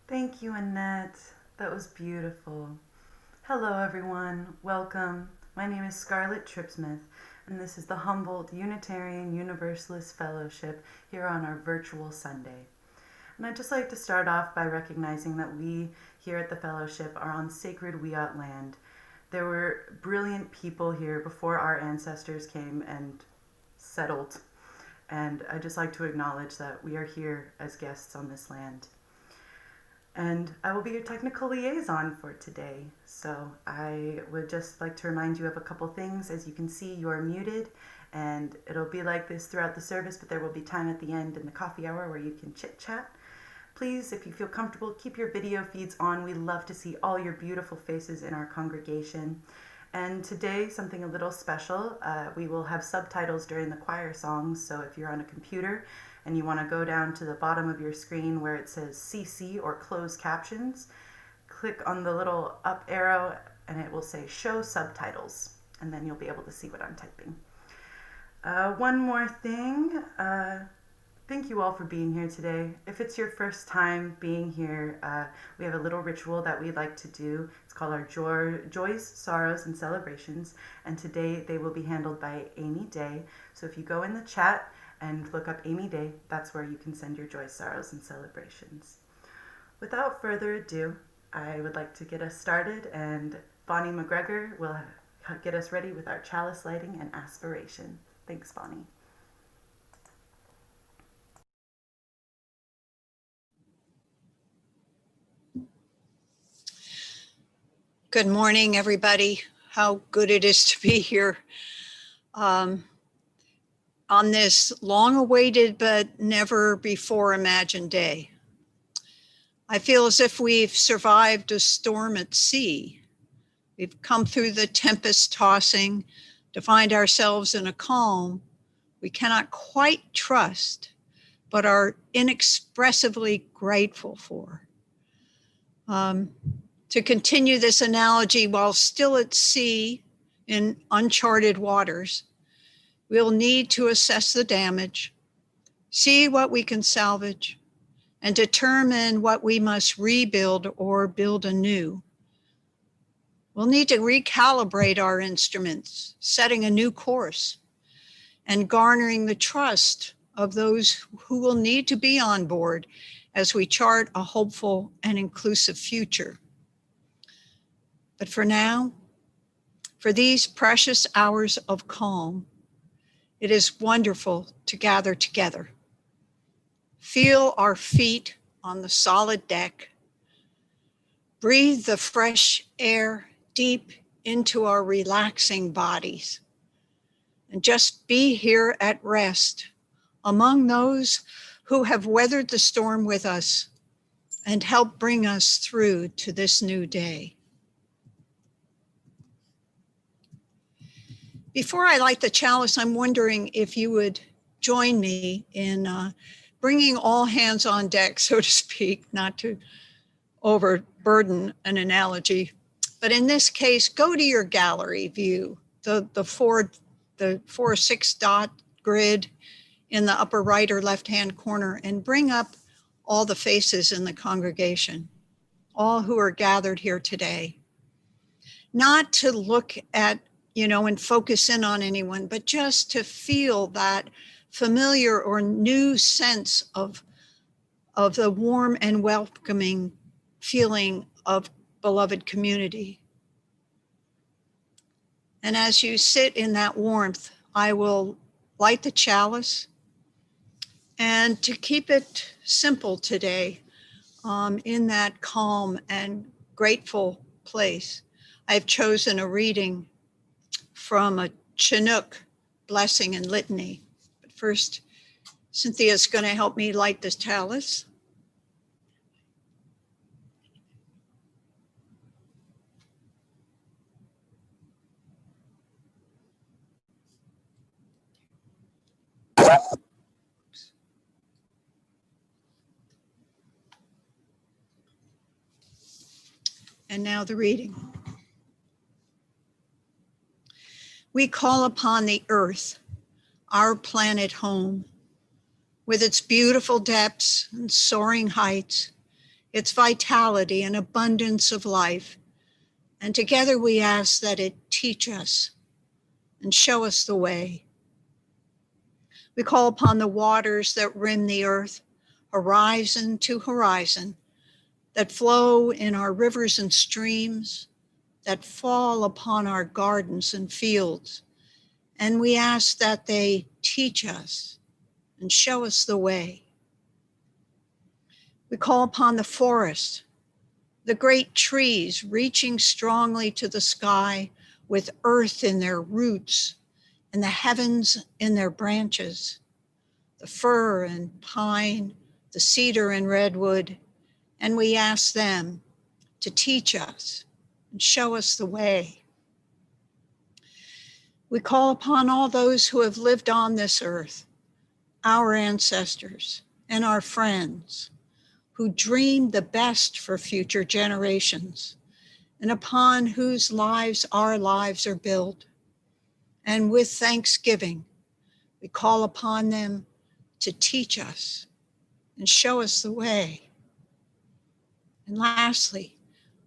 Thank you, Annette. That was beautiful. Hello, everyone. Welcome. My name is Scarlett Trippsmith, and this is the Humboldt Unitarian Universalist Fellowship here on our virtual Sunday. And I'd just like to start off by recognizing that we here at the Fellowship are on sacred Wiyot land. There were brilliant people here before our ancestors came and settled. And I'd just like to acknowledge that we are here as guests on this land. And I will be your technical liaison for today. So I would just like to remind you of a couple things. As you can see, you are muted, and it'll be like this throughout the service, but there will be time at the end in the coffee hour where you can chit chat. Please, if you feel comfortable, keep your video feeds on. We love to see all your beautiful faces in our congregation. And today, something a little special. We will have subtitles during the choir songs, so if you're on a computer and you want to go down to the bottom of your screen where it says CC or closed captions, click on the little up arrow and it will say show subtitles, and then you'll be able to see what I'm typing. One more thing. Thank you all for being here today. If it's your first time being here, we have a little ritual that we like to do. It's called our Joys, Sorrows, and Celebrations. And today they will be handled by Amy Day. So if you go in the chat and look up Amy Day, that's where you can send your joys, sorrows, and celebrations. Without further ado, I would like to get us started, and Bonnie McGregor will get us ready with our chalice lighting and aspiration. Thanks, Bonnie. Good morning, everybody. How good it is to be here on this long-awaited but never before imagined day. I feel as if we've survived a storm at sea. We've come through the tempest tossing to find ourselves in a calm we cannot quite trust, but are inexpressibly grateful for. To continue this analogy, while still at sea in uncharted waters, we'll need to assess the damage, see what we can salvage, and determine what we must rebuild or build anew. We'll need to recalibrate our instruments, setting a new course, and garnering the trust of those who will need to be on board as we chart a hopeful and inclusive future. But for now, for these precious hours of calm, it is wonderful to gather together. Feel our feet on the solid deck. Breathe the fresh air deep into our relaxing bodies. And just be here at rest among those who have weathered the storm with us and helped bring us through to this new day. Before I light the chalice, I'm wondering if you would join me in bringing all hands on deck, so to speak, not to overburden an analogy, but in this case, go to your gallery view, the 4-6 dot grid in the upper right or left-hand corner, and bring up all the faces in the congregation, all who are gathered here today. Not to look at and focus in on anyone, but just to feel that familiar or new sense of the warm and welcoming feeling of beloved community. And as you sit in that warmth, I will light the chalice. And to keep it simple today, in that calm and grateful place, I've chosen a reading from a Chinook blessing and litany. But first, Cynthia's going to help me light this chalice. And now the reading. We call upon the earth, our planet home, with its beautiful depths and soaring heights, its vitality and abundance of life. And together we ask that it teach us and show us the way. We call upon the waters that rim the earth, horizon to horizon, that flow in our rivers and streams, that fall upon our gardens and fields. And we ask that they teach us and show us the way. We call upon the forest, the great trees reaching strongly to the sky with earth in their roots and the heavens in their branches, the fir and pine, the cedar and redwood, and we ask them to teach us and show us the way. We call upon all those who have lived on this earth, our ancestors and our friends, who dreamed the best for future generations, and upon whose lives our lives are built. And with thanksgiving, we call upon them to teach us and show us the way. And lastly,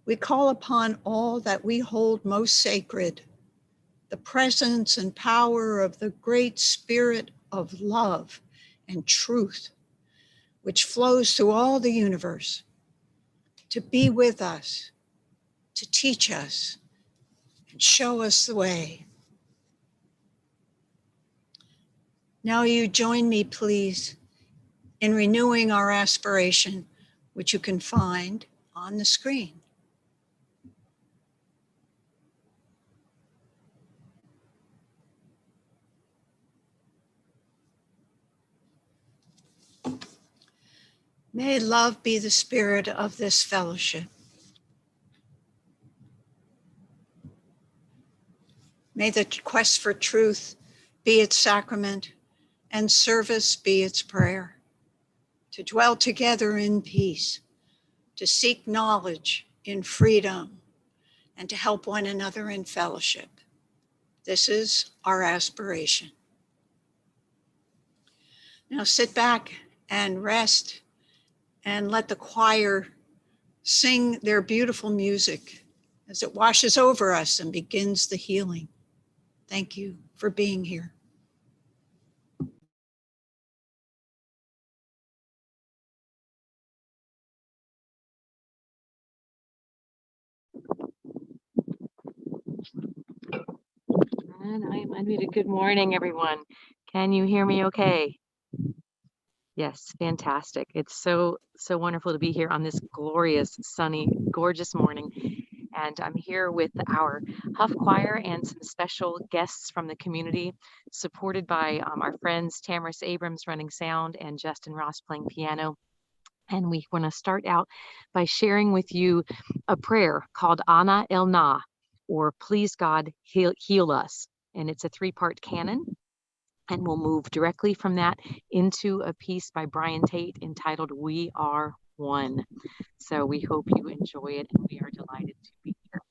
we call upon all that we hold most sacred, the presence and power of the great spirit of love and truth, which flows through all the universe, to be with us, to teach us, and show us the way. Now you join me, please, in renewing our aspiration, which you can find on the screen. May love be the spirit of this fellowship. May the quest for truth be its sacrament and service be its prayer, to dwell together in peace, to seek knowledge in freedom, and to help one another in fellowship. This is our aspiration. Now sit back and rest and let the choir sing their beautiful music as it washes over us and begins the healing. Thank you for being here. And I am unmuted. Good morning, everyone. Can you hear me okay? Yes, fantastic. It's so wonderful to be here on this glorious, sunny, gorgeous morning. And I'm here with our Huff Choir and some special guests from the community, supported by our friends Tamaris Abrams running sound and Justin Ross playing piano. And we want to start out by sharing with you a prayer called Ana El Na, or Please God, Heal Us. And it's a 3-part canon. And we'll move directly from that into a piece by Brian Tate entitled We Are One. So we hope you enjoy it, and we are delighted to be here.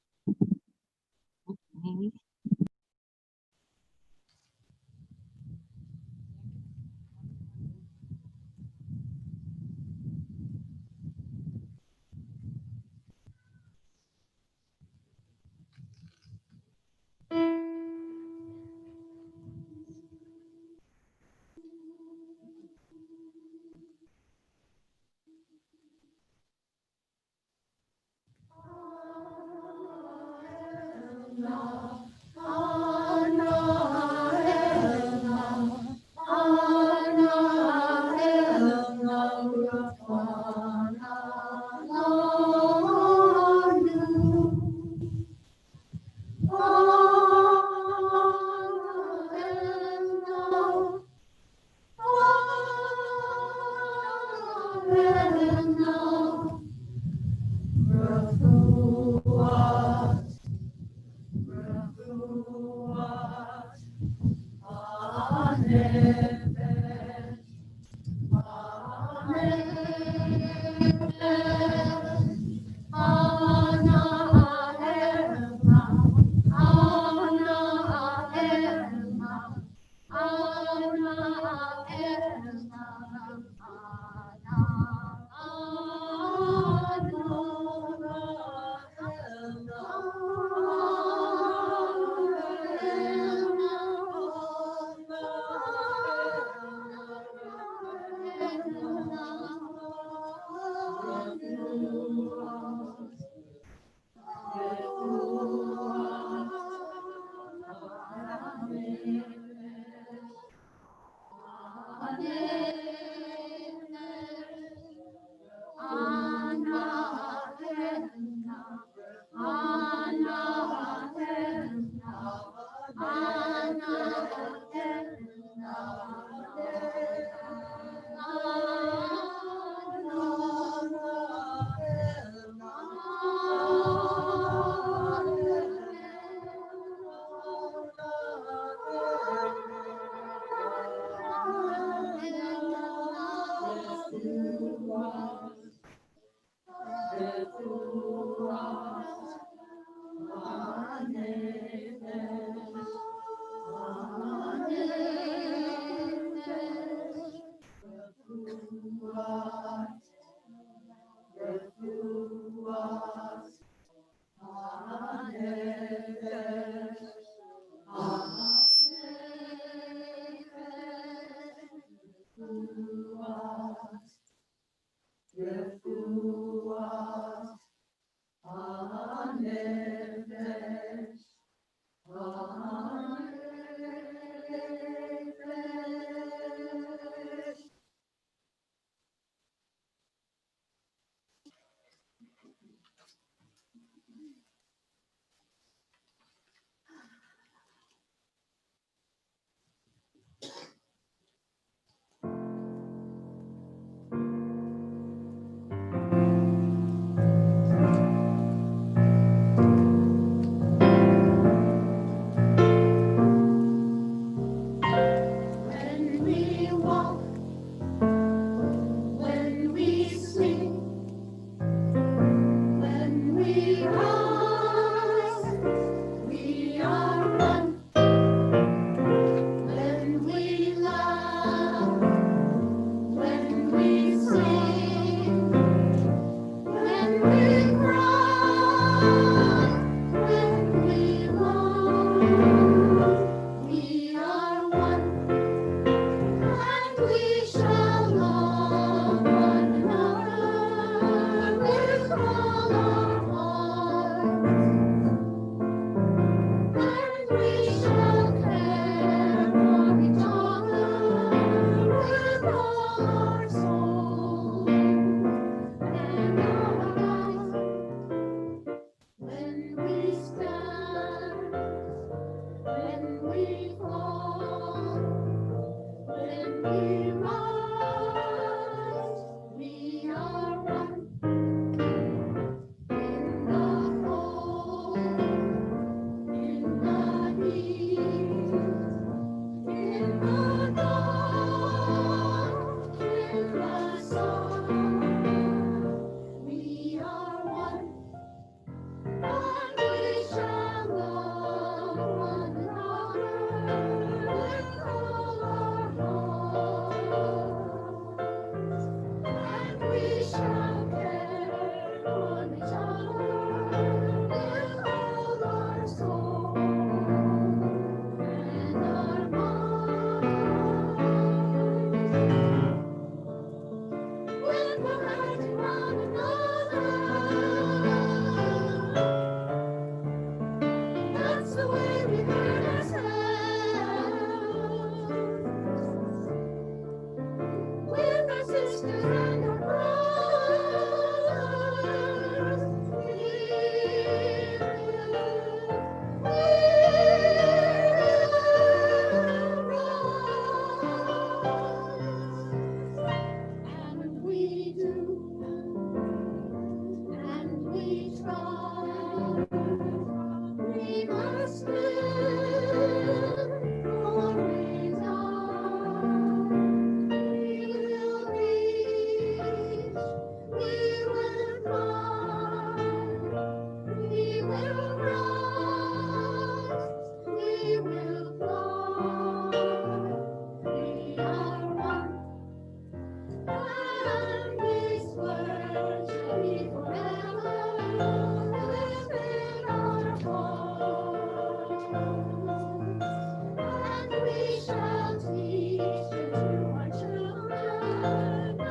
And we shall teach it to our children.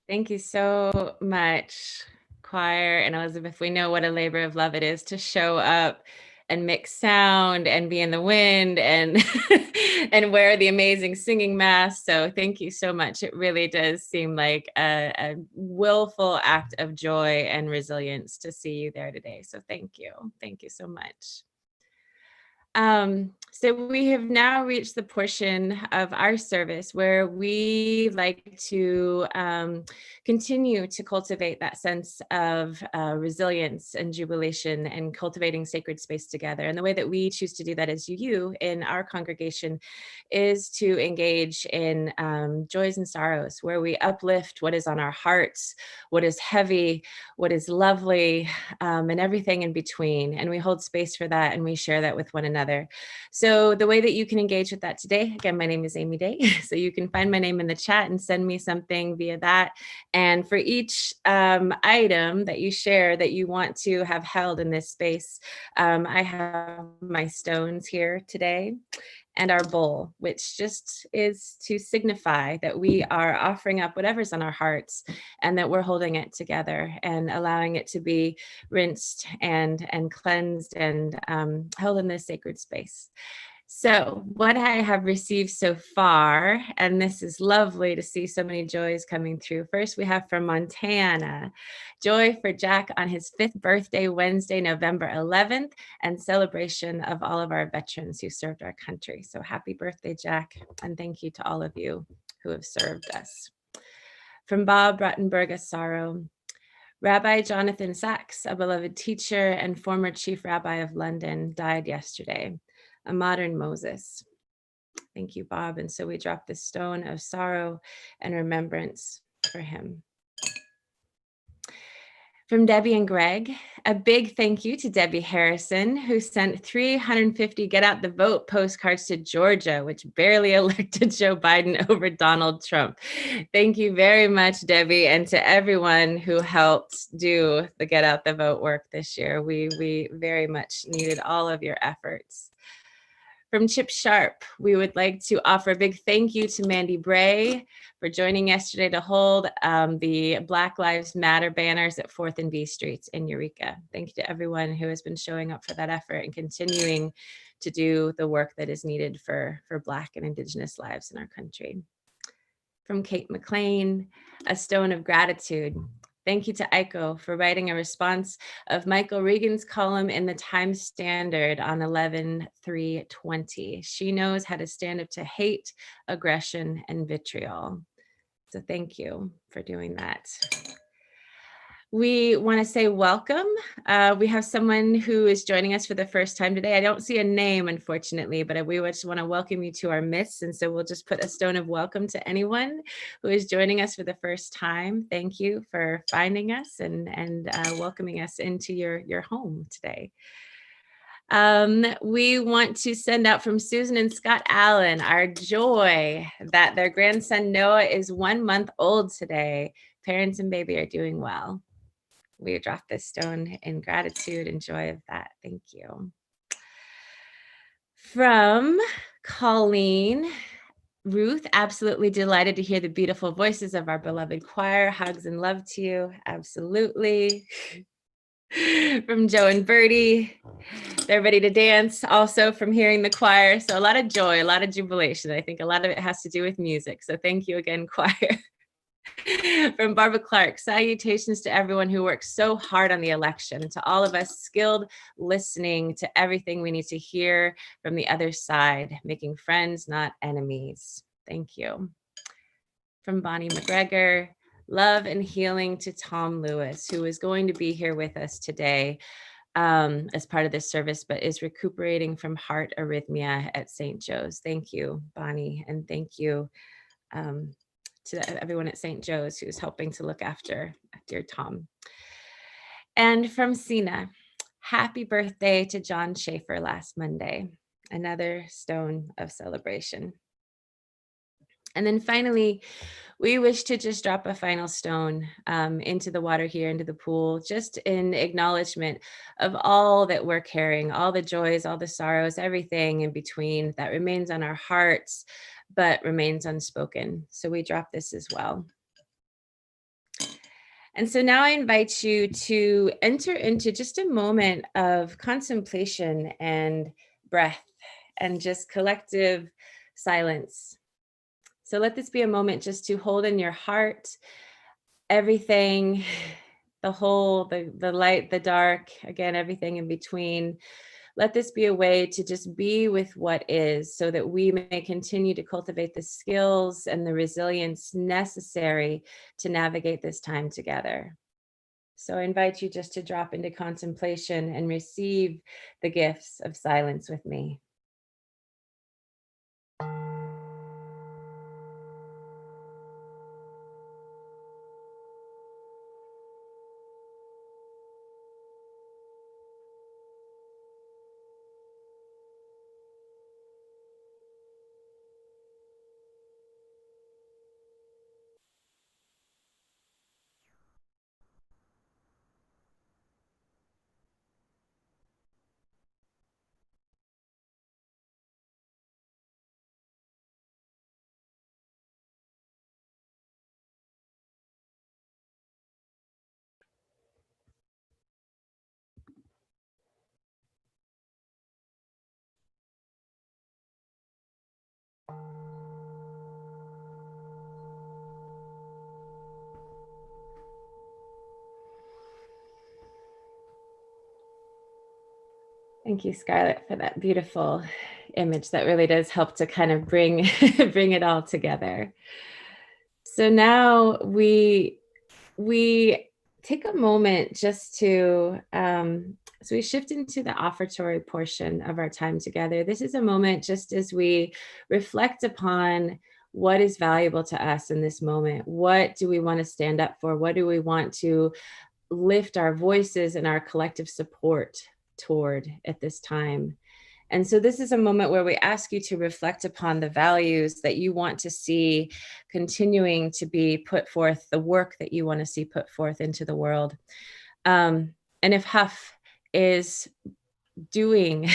Thank you so much, choir and Elizabeth. We know what a labor of love it is to show up and mix sound and be in the wind and and wear the amazing singing mask. So thank you so much. It really does seem like a willful act of joy and resilience to see you there today. So thank you. Thank you so much. So we have now reached the portion of our service where we like to continue to cultivate that sense of resilience and jubilation and cultivating sacred space together. And the way that we choose to do that as you in our congregation is to engage in joys and sorrows, where we uplift what is on our hearts, what is heavy, what is lovely, and everything in between. And we hold space for that and we share that with one another. So the way that you can engage with that today, again, my name is Amy Day. So you can find my name in the chat and send me something via that. And for each item that you share that you want to have held in this space, I have my stones here today and our bowl, which just is to signify that we are offering up whatever's on our hearts and that we're holding it together and allowing it to be rinsed and cleansed and held in this sacred space. So what I have received so far, and this is lovely to see so many joys coming through. First, we have from Montana, joy for Jack on his 5th birthday, Wednesday, November 11th, and celebration of all of our veterans who served our country. So happy birthday, Jack, and thank you to all of you who have served us. From Bob Rottenberg, a sorrow. Rabbi Jonathan Sachs, a beloved teacher and former chief rabbi of London, died yesterday. A modern Moses. Thank you, Bob. And so we drop this stone of sorrow and remembrance for him. From Debbie and Greg, a big thank you to Debbie Harrison, who sent 350 Get Out the Vote postcards to Georgia, which barely elected Joe Biden over Donald Trump. Thank you very much, Debbie, and to everyone who helped do the Get Out the Vote work this year. We very much needed all of your efforts. From Chip Sharp, we would like to offer a big thank you to Mandy Bray for joining yesterday to hold the Black Lives Matter banners at 4th and B Streets in Eureka. Thank you to everyone who has been showing up for that effort and continuing to do the work that is needed for Black and Indigenous lives in our country. From Kate McLean, a stone of gratitude. Thank you to Aiko for writing a response of Michael Regan's column in the Times Standard on 11/3/20. She knows how to stand up to hate, aggression, and vitriol. So thank you for doing that. We want to say welcome. We have someone who is joining us for the first time today. I don't see a name, unfortunately, but we just want to welcome you to our midst. And so we'll just put a stone of welcome to anyone who is joining us for the first time. Thank you for finding us and welcoming us into your home today. We want to send out from Susan and Scott Allen our joy that their grandson Noah is 1 month old today. Parents and baby are doing well. We drop this stone in gratitude and joy of that. Thank you. From Colleen, Ruth, absolutely delighted to hear the beautiful voices of our beloved choir. Hugs and love to you. Absolutely. From Joe and Bertie, they're ready to dance also from hearing the choir. So a lot of joy, a lot of jubilation. I think a lot of it has to do with music. So thank you again, choir. From Barbara Clark, salutations to everyone who works so hard on the election, and to all of us skilled listening to everything we need to hear from the other side, making friends, not enemies. Thank you. From Bonnie McGregor, love and healing to Tom Lewis, who is going to be here with us today as part of this service, but is recuperating from heart arrhythmia at St. Joe's. Thank you, Bonnie, and thank you to everyone at St. Joe's who's helping to look after dear Tom. And from Sina, happy birthday to John Schaefer last Monday. Another stone of celebration. And then finally, we wish to just drop a final stone into the water here, into the pool, just in acknowledgement of all that we're carrying, all the joys, all the sorrows, everything in between that remains on our hearts, but remains unspoken. So we drop this as well. And so now I invite you to enter into just a moment of contemplation and breath and just collective silence. So let this be a moment just to hold in your heart everything, the whole, the light, the dark, again, everything in between. Let this be a way to just be with what is, so that we may continue to cultivate the skills and the resilience necessary to navigate this time together. So I invite you just to drop into contemplation and receive the gifts of silence with me. Thank you, Scarlett, for that beautiful image that really does help to kind of bring bring it all together. So now we take a moment just to so we shift into the offertory portion of our time together. This is a moment just as we reflect upon what is valuable to us in this moment. What do we want to stand up for? What do we want to lift our voices and our collective support toward at this time? And so this is a moment where we ask you to reflect upon the values that you want to see continuing to be put forth, the work that you want to see put forth into the world. And if Huff is doing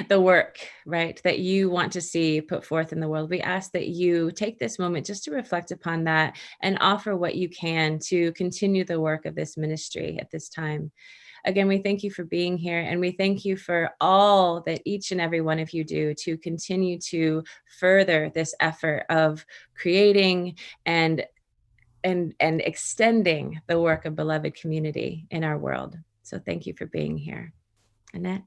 the work, right, that you want to see put forth in the world, we ask that you take this moment just to reflect upon that and offer what you can to continue the work of this ministry at this time. Again, we thank you for being here, and we thank you for all that each and every one of you do to continue to further this effort of creating and extending the work of beloved community in our world. So thank you for being here. Annette?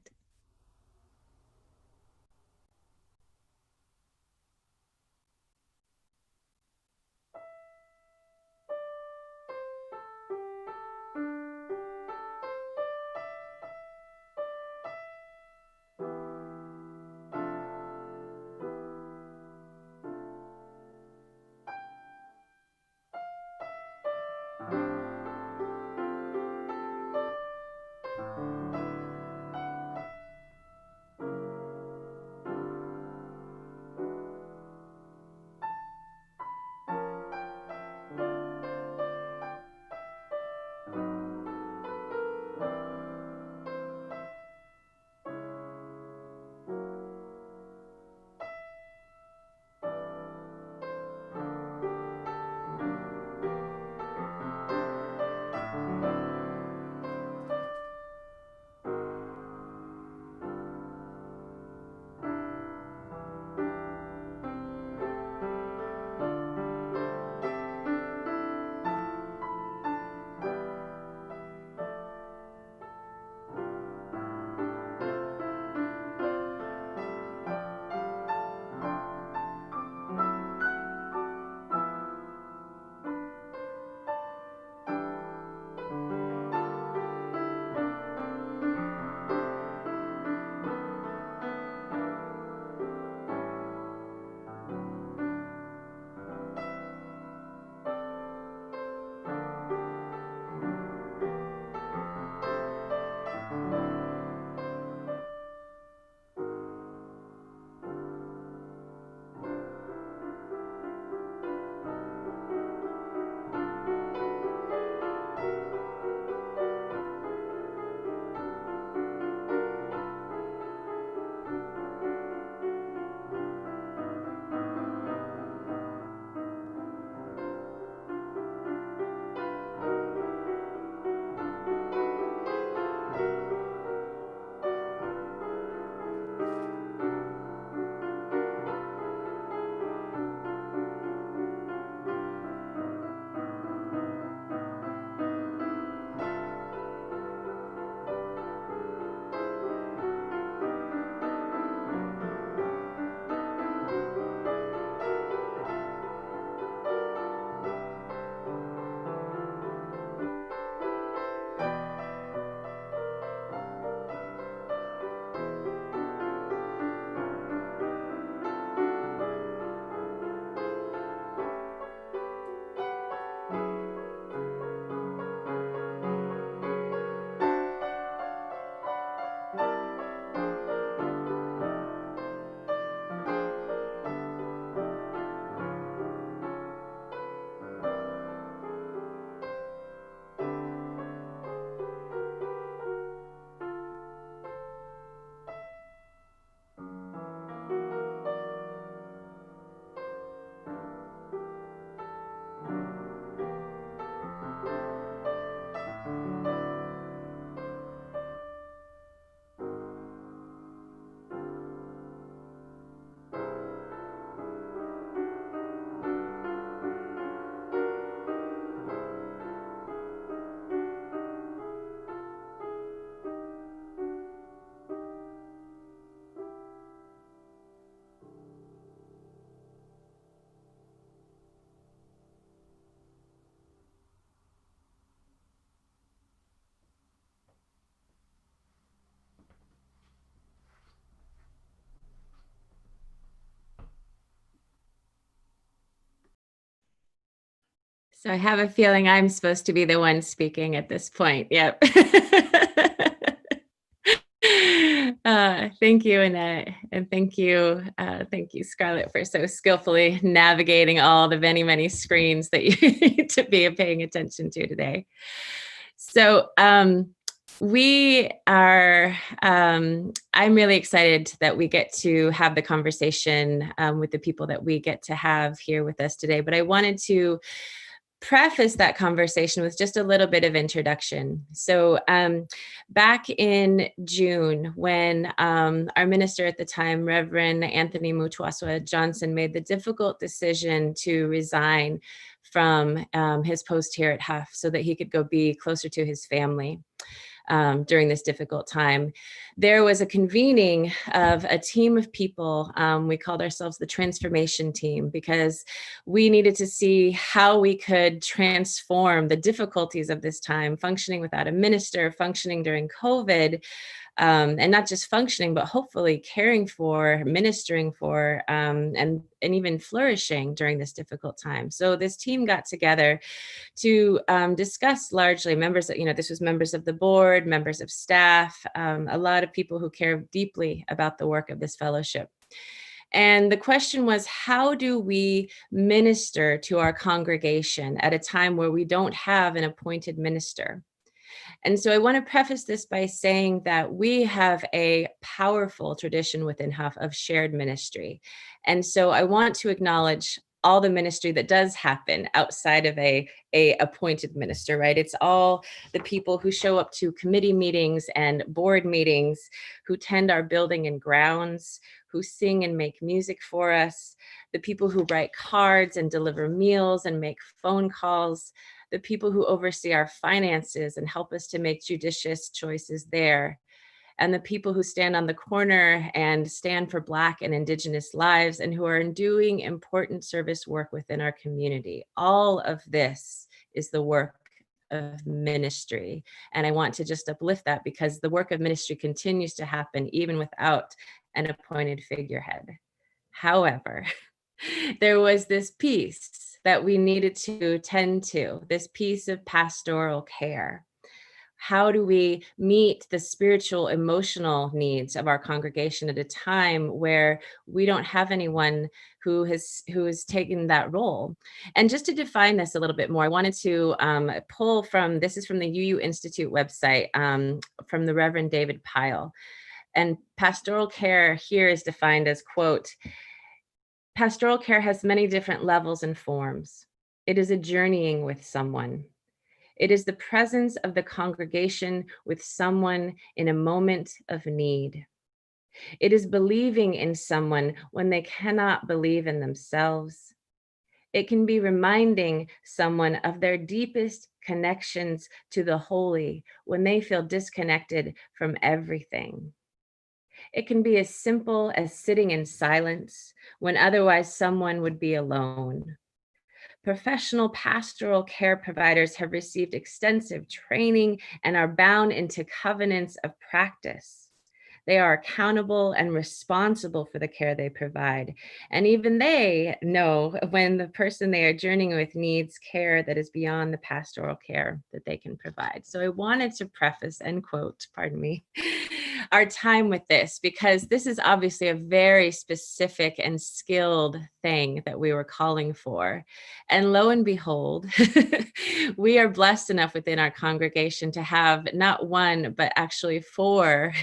So I have a feeling I'm supposed to be the one speaking at this point. Yep. Thank you, Annette, and thank you, Scarlett, for so skillfully navigating all the many, many screens that you need to be paying attention to today. So we are, I'm really excited that we get to have the conversation with the people that we get to have here with us today, but I wanted to preface that conversation with just a little bit of introduction. So back in June, when our minister at the time, Reverend Anthony Mutwaswa Johnson, made the difficult decision to resign from his post here at Huff so that he could go be closer to his family during this difficult time, there was a convening of a team of people. We called ourselves the transformation team because we needed to see how we could transform the difficulties of this time, functioning without a minister, functioning during COVID, and not just functioning, but hopefully caring for, ministering for, and even flourishing during this difficult time. So this team got together to discuss largely members, this was members of the board, members of staff, a lot of people who care deeply about the work of this fellowship. And the question was, how do we minister to our congregation at a time where we don't have an appointed minister? And so I want to preface this by saying that we have a powerful tradition within Huff of shared ministry. And so I want to acknowledge all the ministry that does happen outside of a appointed minister, right? It's all the people who show up to committee meetings and board meetings, who tend our building and grounds, who sing and make music for us, the people who write cards and deliver meals and make phone calls, the people who oversee our finances and help us to make judicious choices there, and the people who stand on the corner and stand for Black and Indigenous lives and who are doing important service work within our community. All of this is the work of ministry. And I want to just uplift that because the work of ministry continues to happen even without an appointed figurehead. However, there was this piece that we needed to tend to, this piece of pastoral care. How do we meet the spiritual, emotional needs of our congregation at a time where we don't have anyone who is taking that role? And just to define this a little bit more, I wanted to pull from, this is from the UU Institute website, from the Reverend David Pyle. And pastoral care here is defined as, quote, pastoral care has many different levels and forms. It is a journeying with someone. It is the presence of the congregation with someone in a moment of need. It is believing in someone when they cannot believe in themselves. It can be reminding someone of their deepest connections to the holy when they feel disconnected from everything. It can be as simple as sitting in silence when otherwise someone would be alone. Professional pastoral care providers have received extensive training and are bound into covenants of practice. They are accountable and responsible for the care they provide. And even they know when the person they are journeying with needs care that is beyond the pastoral care that they can provide. So I wanted to preface, end quote, pardon me, our time with this, because this is obviously a very specific and skilled thing that we were calling for. And lo and behold, we are blessed enough within our congregation to have not one, but actually 4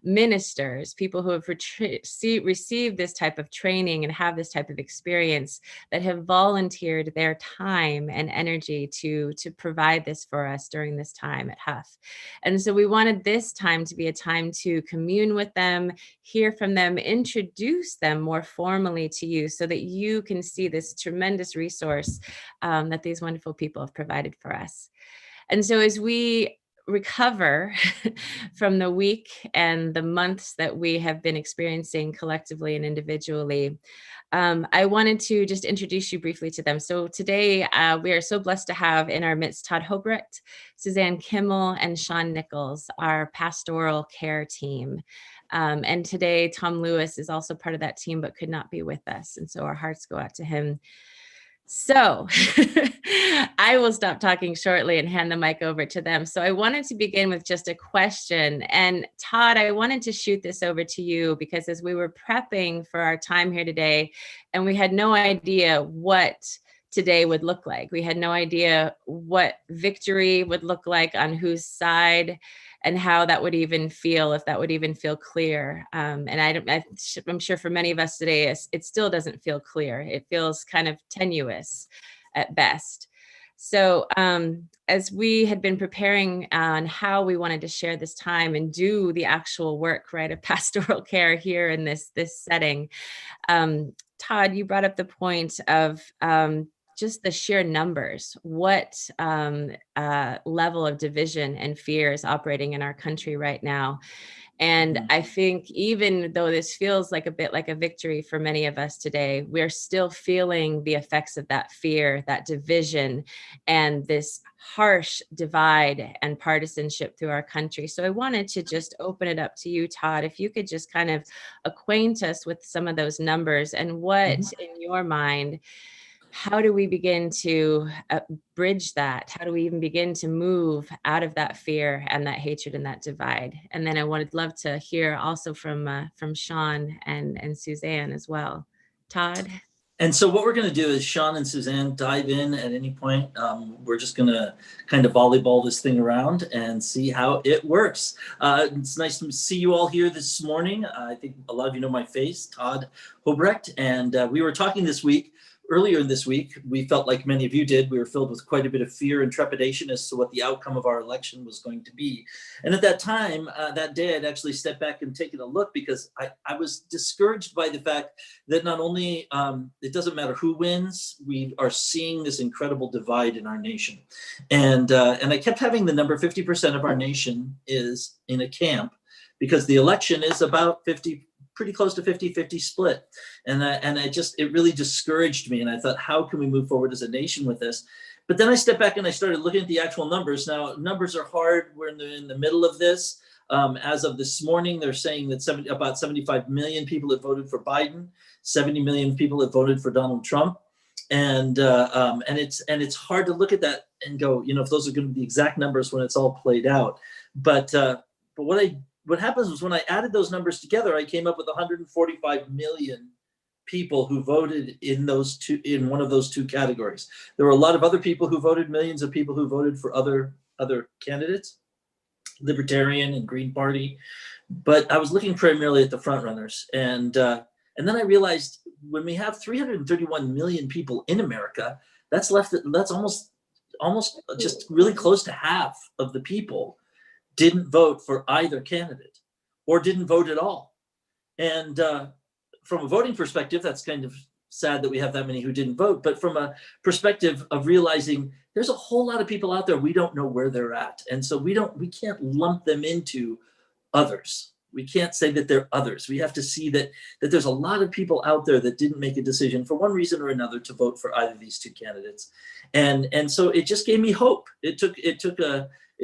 ministers, people who have received this type of training and have this type of experience that have volunteered their time and energy to provide this for us during this time at Huff. And so we wanted this time to be a time to commune with them, hear from them, introduce them more formally to you so that you can see this tremendous resource that these wonderful people have provided for us. And so as we recover from the week and the months that we have been experiencing collectively and individually, I wanted to just introduce you briefly to them. So today we are so blessed to have in our midst Todd Hoberecht, Suzanne Kimmel, and Shawn Nichols, our Pastoral Care Team. And today Tom Lewis is also part of that team, but could not be with us. And so our hearts go out to him. So I will stop talking shortly and hand the mic over to them. So I wanted to begin with just a question. And Todd, I wanted to shoot this over to you because as we were prepping for our time here today, and we had no idea what today would look like. We had no idea what victory would look like on whose side and how that would even feel, if that would even feel clear. And I'm sure for many of us today, it still doesn't feel clear. It feels kind of tenuous at best. So as we had been preparing on how we wanted to share this time and do the actual work, right, of pastoral care here in this setting, Todd, you brought up the point of just the sheer numbers, what level of division and fear is operating in our country right now. And I think even though this feels like a bit like a victory for many of us today, we're still feeling the effects of that fear, that division, and this harsh divide and partisanship through our country. So I wanted to just open it up to you, Todd, if you could just kind of acquaint us with some of those numbers and what in your mind, how do we begin to bridge that? How do we even begin to move out of that fear and that hatred and that divide? And then I would love to hear also from Shawn and Suzanne as well. Todd? And so what we're going to do is Shawn and Suzanne dive in at any point. We're just going to kind of volleyball this thing around and see how it works. It's nice to see you all here this morning. I think a lot of you know my face, Todd Hoberecht. And we were talking earlier in this week, we felt like many of you did, we were filled with quite a bit of fear and trepidation as to what the outcome of our election was going to be. And at that time, that day, I'd actually stepped back and taken a look because I was discouraged by the fact that not only it doesn't matter who wins, we are seeing this incredible divide in our nation. And I kept having the number 50% of our nation is in a camp because the election is about 50, pretty close to 50-50 split. And it really discouraged me. And I thought, how can we move forward as a nation with this? But then I stepped back and I started looking at the actual numbers. Now, numbers are hard. We're in the middle of this. As of this morning, they're saying that about 75 million people have voted for Biden, 70 million people have voted for Donald Trump. And it's hard to look at that and go, if those are going to be the exact numbers when it's all played out. But what happens was when I added those numbers together, I came up with 145 million people who voted in one of those two categories. There were a lot of other people who voted, millions of people who voted for other candidates, Libertarian and Green Party. But I was looking primarily at the front runners. And then I realized when we have 331 million people in America, that's almost just really close to half of the people didn't vote for either candidate or didn't vote at all. And from a voting perspective, that's kind of sad that we have that many who didn't vote. But from a perspective of realizing there's a whole lot of people out there, we don't know where they're at. And so we can't lump them into others. We can't say that they're others. We have to see that there's a lot of people out there that didn't make a decision for one reason or another to vote for either of these two candidates. And so it just gave me hope. It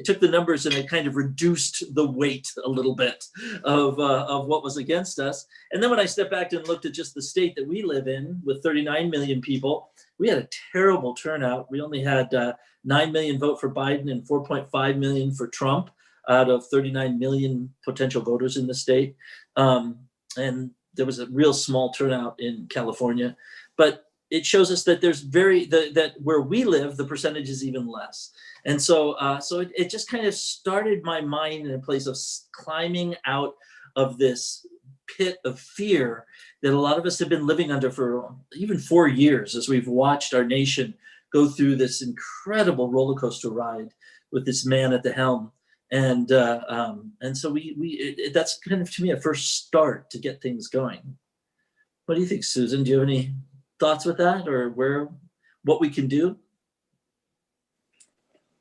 took the numbers and it kind of reduced the weight a little bit of what was against us. And then when I stepped back and looked at just the state that we live in with 39 million people, we had a terrible turnout. We only had 9 million vote for Biden and 4.5 million for Trump out of 39 million potential voters in the state. And there was a real small turnout in California. But it shows us that that where we live, the percentage is even less. And so it just kind of started my mind in a place of climbing out of this pit of fear that a lot of us have been living under for even 4 years as we've watched our nation go through this incredible roller coaster ride with this man at the helm. And so that's kind of, to me, a first start to get things going. What do you think, Susan? Do you have any thoughts with that, or what we can do?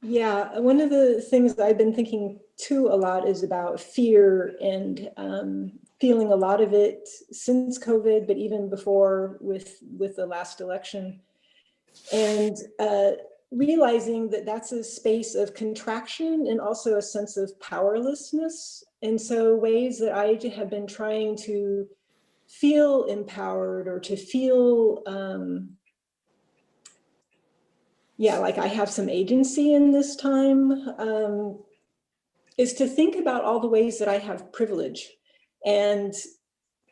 Yeah, one of the things I've been thinking too a lot is about fear and feeling a lot of it since COVID, but even before with the last election, and realizing that that's a space of contraction and also a sense of powerlessness. And so ways that I have been trying to feel empowered or to feel yeah, like I have some agency in this time, is to think about all the ways that I have privilege and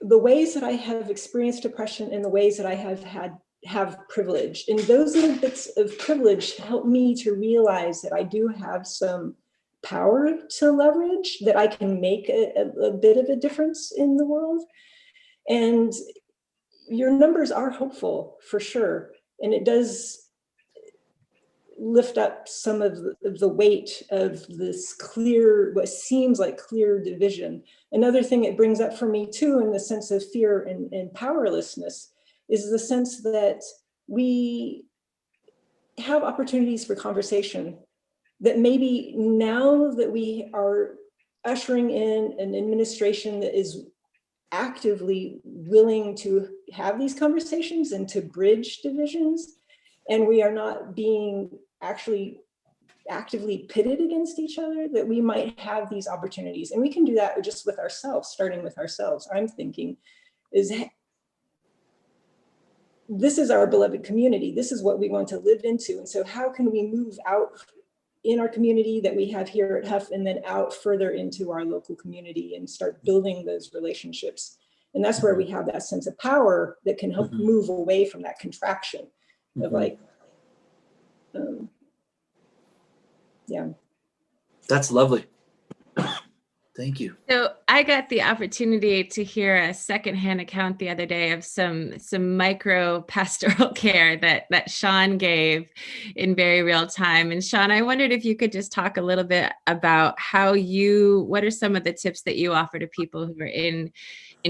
the ways that I have experienced depression and the ways that I have privilege. And those little bits of privilege help me to realize that I do have some power to leverage, that I can make a bit of a difference in the world. And your numbers are hopeful for sure. And it does lift up some of the weight of this clear, what seems like clear division. Another thing it brings up for me too, in the sense of fear and powerlessness, is the sense that we have opportunities for conversation, that maybe now that we are ushering in an administration that is actively willing to have these conversations and to bridge divisions, and we are not being actually actively pitted against each other, that we might have these opportunities. And we can do that just with ourselves, starting with ourselves. I'm thinking is, this is our beloved community. This is what we want to live into. And so how can we move out in our community that we have here at Huff and then out further into our local community and start building those relationships? And that's where we have that sense of power that can help move away from that contraction of like, yeah. That's lovely. Thank you. So I got the opportunity to hear a secondhand account the other day of some micro pastoral care that Shawn gave in very real time. And Shawn, I wondered if you could just talk a little bit about what are some of the tips that you offer to people who are in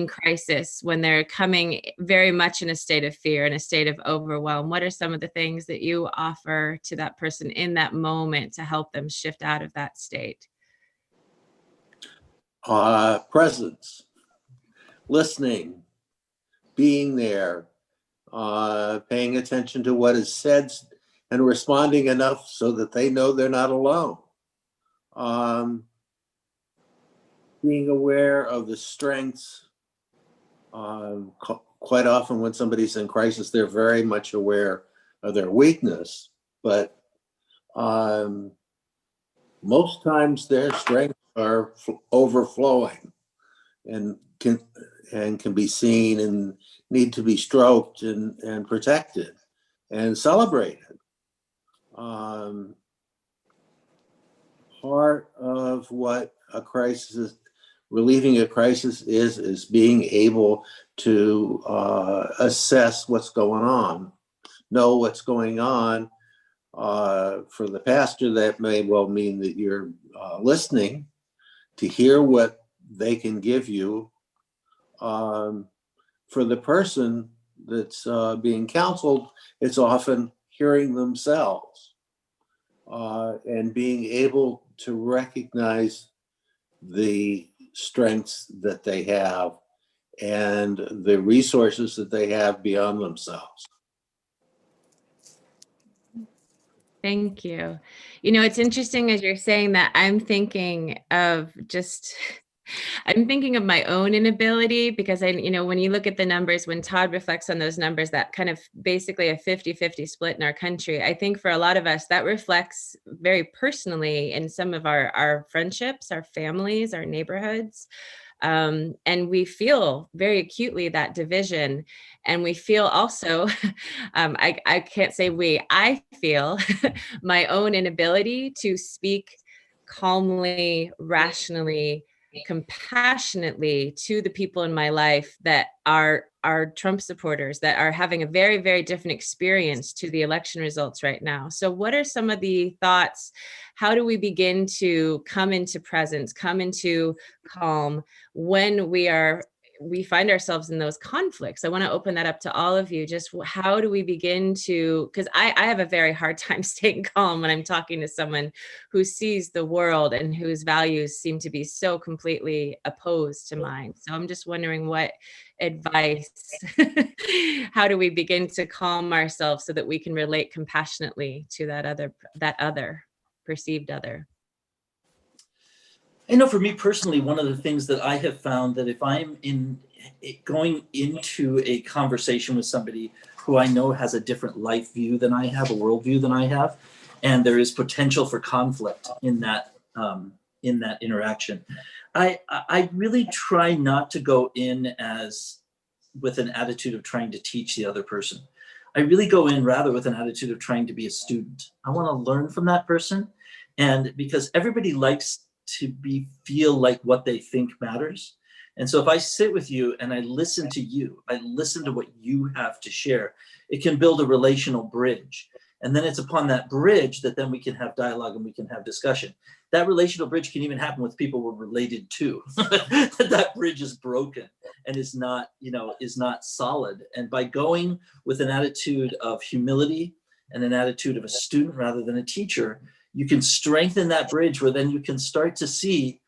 crisis when they're coming very much in a state of fear, in a state of overwhelm? What are some of the things that you offer to that person in that moment to help them shift out of that state? Presence, listening, being there, paying attention to what is said and responding enough so that they know they're not alone. Being aware of the strengths. Quite often when somebody's in crisis, they're very much aware of their weakness, but most times their strengths are overflowing and can be seen and need to be stroked and protected and celebrated. Part of what a crisis, relieving a crisis is being able to assess what's going on, know what's going on. For the pastor, that may well mean that you're listening to hear what they can give you. For the person that's being counseled, it's often hearing themselves and being able to recognize the strengths that they have and the resources that they have beyond themselves. Thank you. You know, it's interesting as you're saying that, I'm thinking of my own inability, because when you look at the numbers, when Todd reflects on those numbers, that kind of basically a 50-50 split in our country, I think for a lot of us, that reflects very personally in some of our friendships, our families, our neighborhoods. And we feel very acutely that division. And we feel also, I can't say I feel my own inability to speak calmly, rationally, compassionately to the people in my life that are Trump supporters, that are having a very, very different experience to the election results right now. So what are some of the thoughts? How do we begin to come into presence, come into calm when we find ourselves in those conflicts? I want to open that up to all of you. Just how do we begin to, because I have a very hard time staying calm when I'm talking to someone who sees the world and whose values seem to be so completely opposed to mine. So I'm just wondering what advice, how do we begin to calm ourselves so that we can relate compassionately to that other perceived other? I know for me personally, one of the things that I have found that if I'm going into a conversation with somebody who I know has a different life view than I have, a worldview than I have, and there is potential for conflict in that interaction. I really try not to go in as with an attitude of trying to teach the other person. I really go in rather with an attitude of trying to be a student. I want to learn from that person, and because everybody likes to feel like what they think matters. And so if I sit with you and I listen to you, I listen to what you have to share, it can build a relational bridge. And then it's upon that bridge that then we can have dialogue and we can have discussion. That relational bridge can even happen with people we're related to. That bridge is broken and is not solid. And by going with an attitude of humility and an attitude of a student rather than a teacher, you can strengthen that bridge where then you can start to see,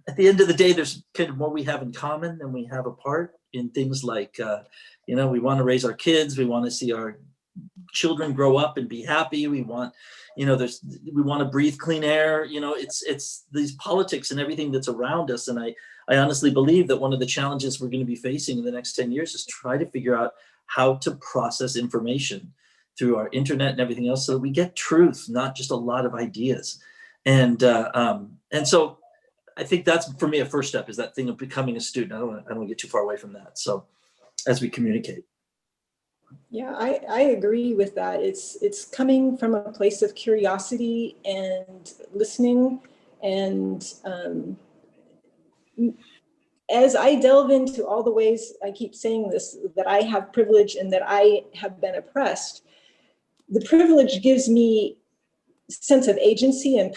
at the end of the day, there's kind of more we have in common than we have apart in things like, we want to raise our kids. We want to see our children grow up and be happy. We want, we want to breathe clean air. It's these politics and everything that's around us. And I honestly believe that one of the challenges we're going to be facing in the next 10 years is try to figure out how to process information through our internet and everything else so that we get truth, not just a lot of ideas. And so I think that's, for me, a first step is that thing of becoming a student. I don't want to get too far away from that. So as we communicate. Yeah, I agree with that. It's coming from a place of curiosity and listening. And as I delve into all the ways, I keep saying this, that I have privilege and that I have been oppressed, the privilege gives me a sense of agency and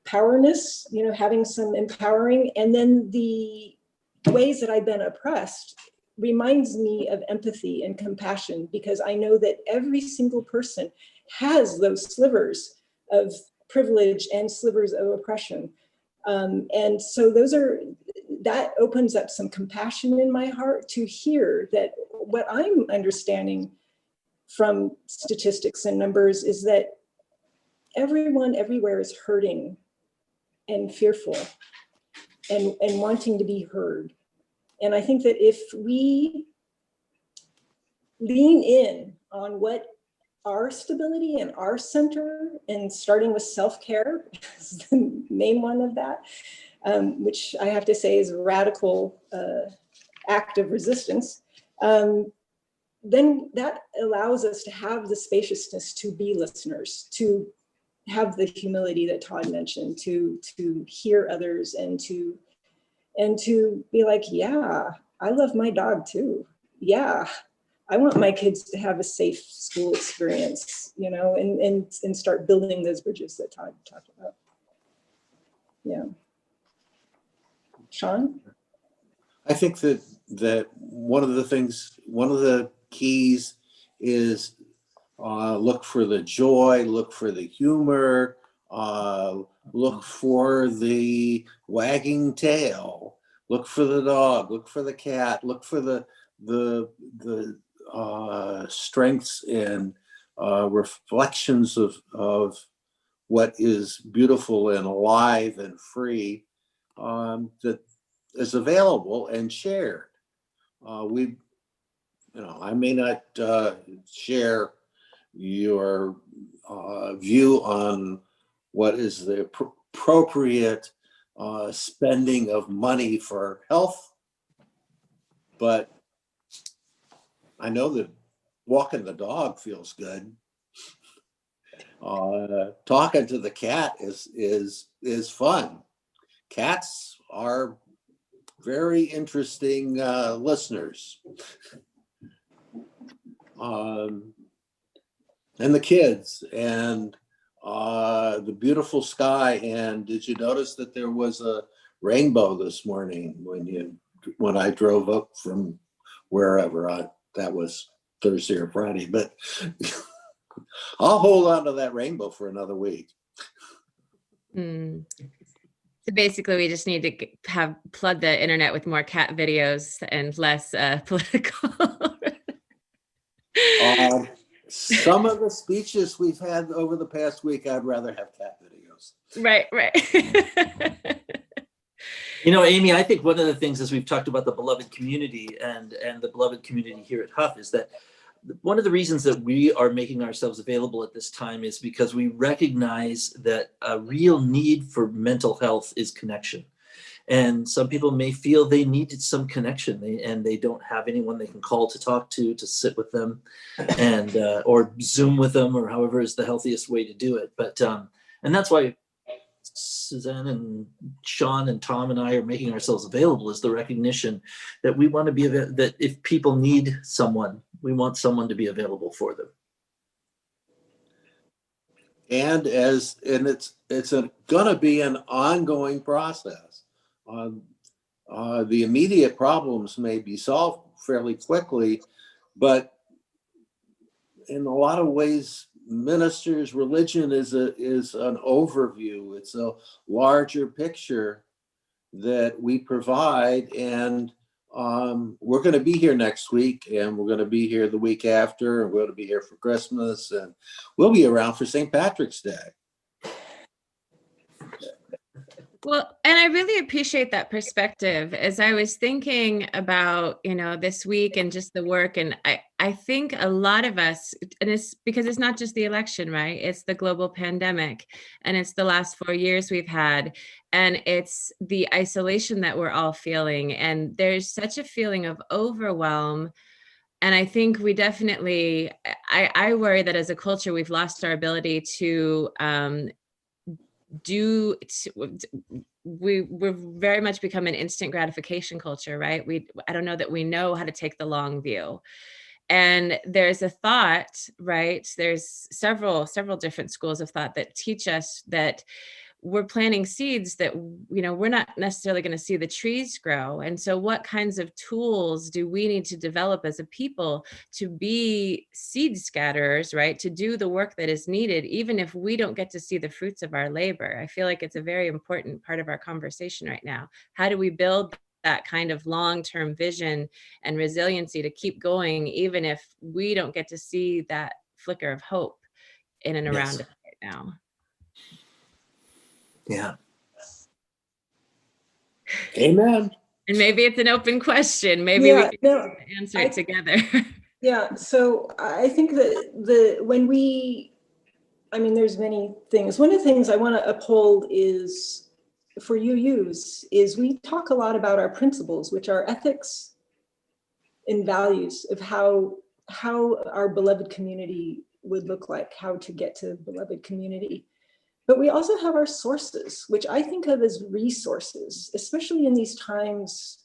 powerness, having some empowering. And then the ways that I've been oppressed reminds me of empathy and compassion, because I know that every single person has those slivers of privilege and slivers of oppression. And so that opens up some compassion in my heart to hear that what I'm understanding from statistics and numbers is that everyone everywhere is hurting and fearful and wanting to be heard. And I think that if we lean in on what our stability and our center, and starting with self-care is the main one of that, which I have to say is a radical act of resistance, then that allows us to have the spaciousness to be listeners, to have the humility that Todd mentioned, to hear others and to be like, yeah, I love my dog too. Yeah, I want my kids to have a safe school experience, and start building those bridges that Todd talked about. Yeah. Shawn? I think that one of the keys is look for the joy, look for the humor, look for the wagging tail, look for the dog, look for the cat, look for the strengths and reflections of what is beautiful and alive and free that is available and shared. I may not share your view on what is the appropriate spending of money for health, but I know that walking the dog feels good. Talking to the cat is fun. Cats are very interesting listeners. And the kids and the beautiful sky. And did you notice that there was a rainbow this morning when I drove up from wherever? That was Thursday or Friday, but I'll hold on to that rainbow for another week. So basically, we just need to flood the internet with more cat videos and less political. Some of the speeches we've had over the past week, I'd rather have cat videos. Right. You know, Amy, I think one of the things, as we've talked about the beloved community and the beloved community here at Huff, is that one of the reasons that we are making ourselves available at this time is because we recognize that a real need for mental health is connection. And some people may feel they needed some connection, and they don't have anyone they can call to talk to sit with them, and or Zoom with them, or however is the healthiest way to do it. But and that's why Suzanne and Shawn and Tom and I are making ourselves available, is the recognition that we want to be, that if people need someone, we want someone to be available for them. And it's gonna be an ongoing process. The immediate problems may be solved fairly quickly, but in a lot of ways, ministers' religion is an overview. It's a larger picture that we provide, and we're going to be here next week, and we're going to be here the week after, and we're going to be here for Christmas, and we'll be around for St. Patrick's Day. Well, and I really appreciate that perspective. As I was thinking about, this week and just the work, and I think a lot of us, and it's because it's not just the election, right? It's the global pandemic, and it's the last 4 years we've had, and it's the isolation that we're all feeling. And there's such a feeling of overwhelm. And I think we definitely, I worry that as a culture, we've lost our ability to we're very much become an instant gratification culture, right? I don't know that we know how to take the long view. And there's a thought, right? There's several different schools of thought that teach us that we're planting seeds that, we're not necessarily going to see the trees grow. And so what kinds of tools do we need to develop as a people to be seed scatterers, right? To do the work that is needed, even if we don't get to see the fruits of our labor. I feel like it's a very important part of our conversation right now. How do we build that kind of long-term vision and resiliency to keep going, even if we don't get to see that flicker of hope in and around us right now? Yeah. Amen. And maybe it's an open question. Maybe we can answer it together. Yeah. So I think that there's many things. One of the things I want to uphold is for UUs is we talk a lot about our principles, which are ethics and values of how our beloved community would look like, how to get to beloved community. But we also have our sources, which I think of as resources, especially in these times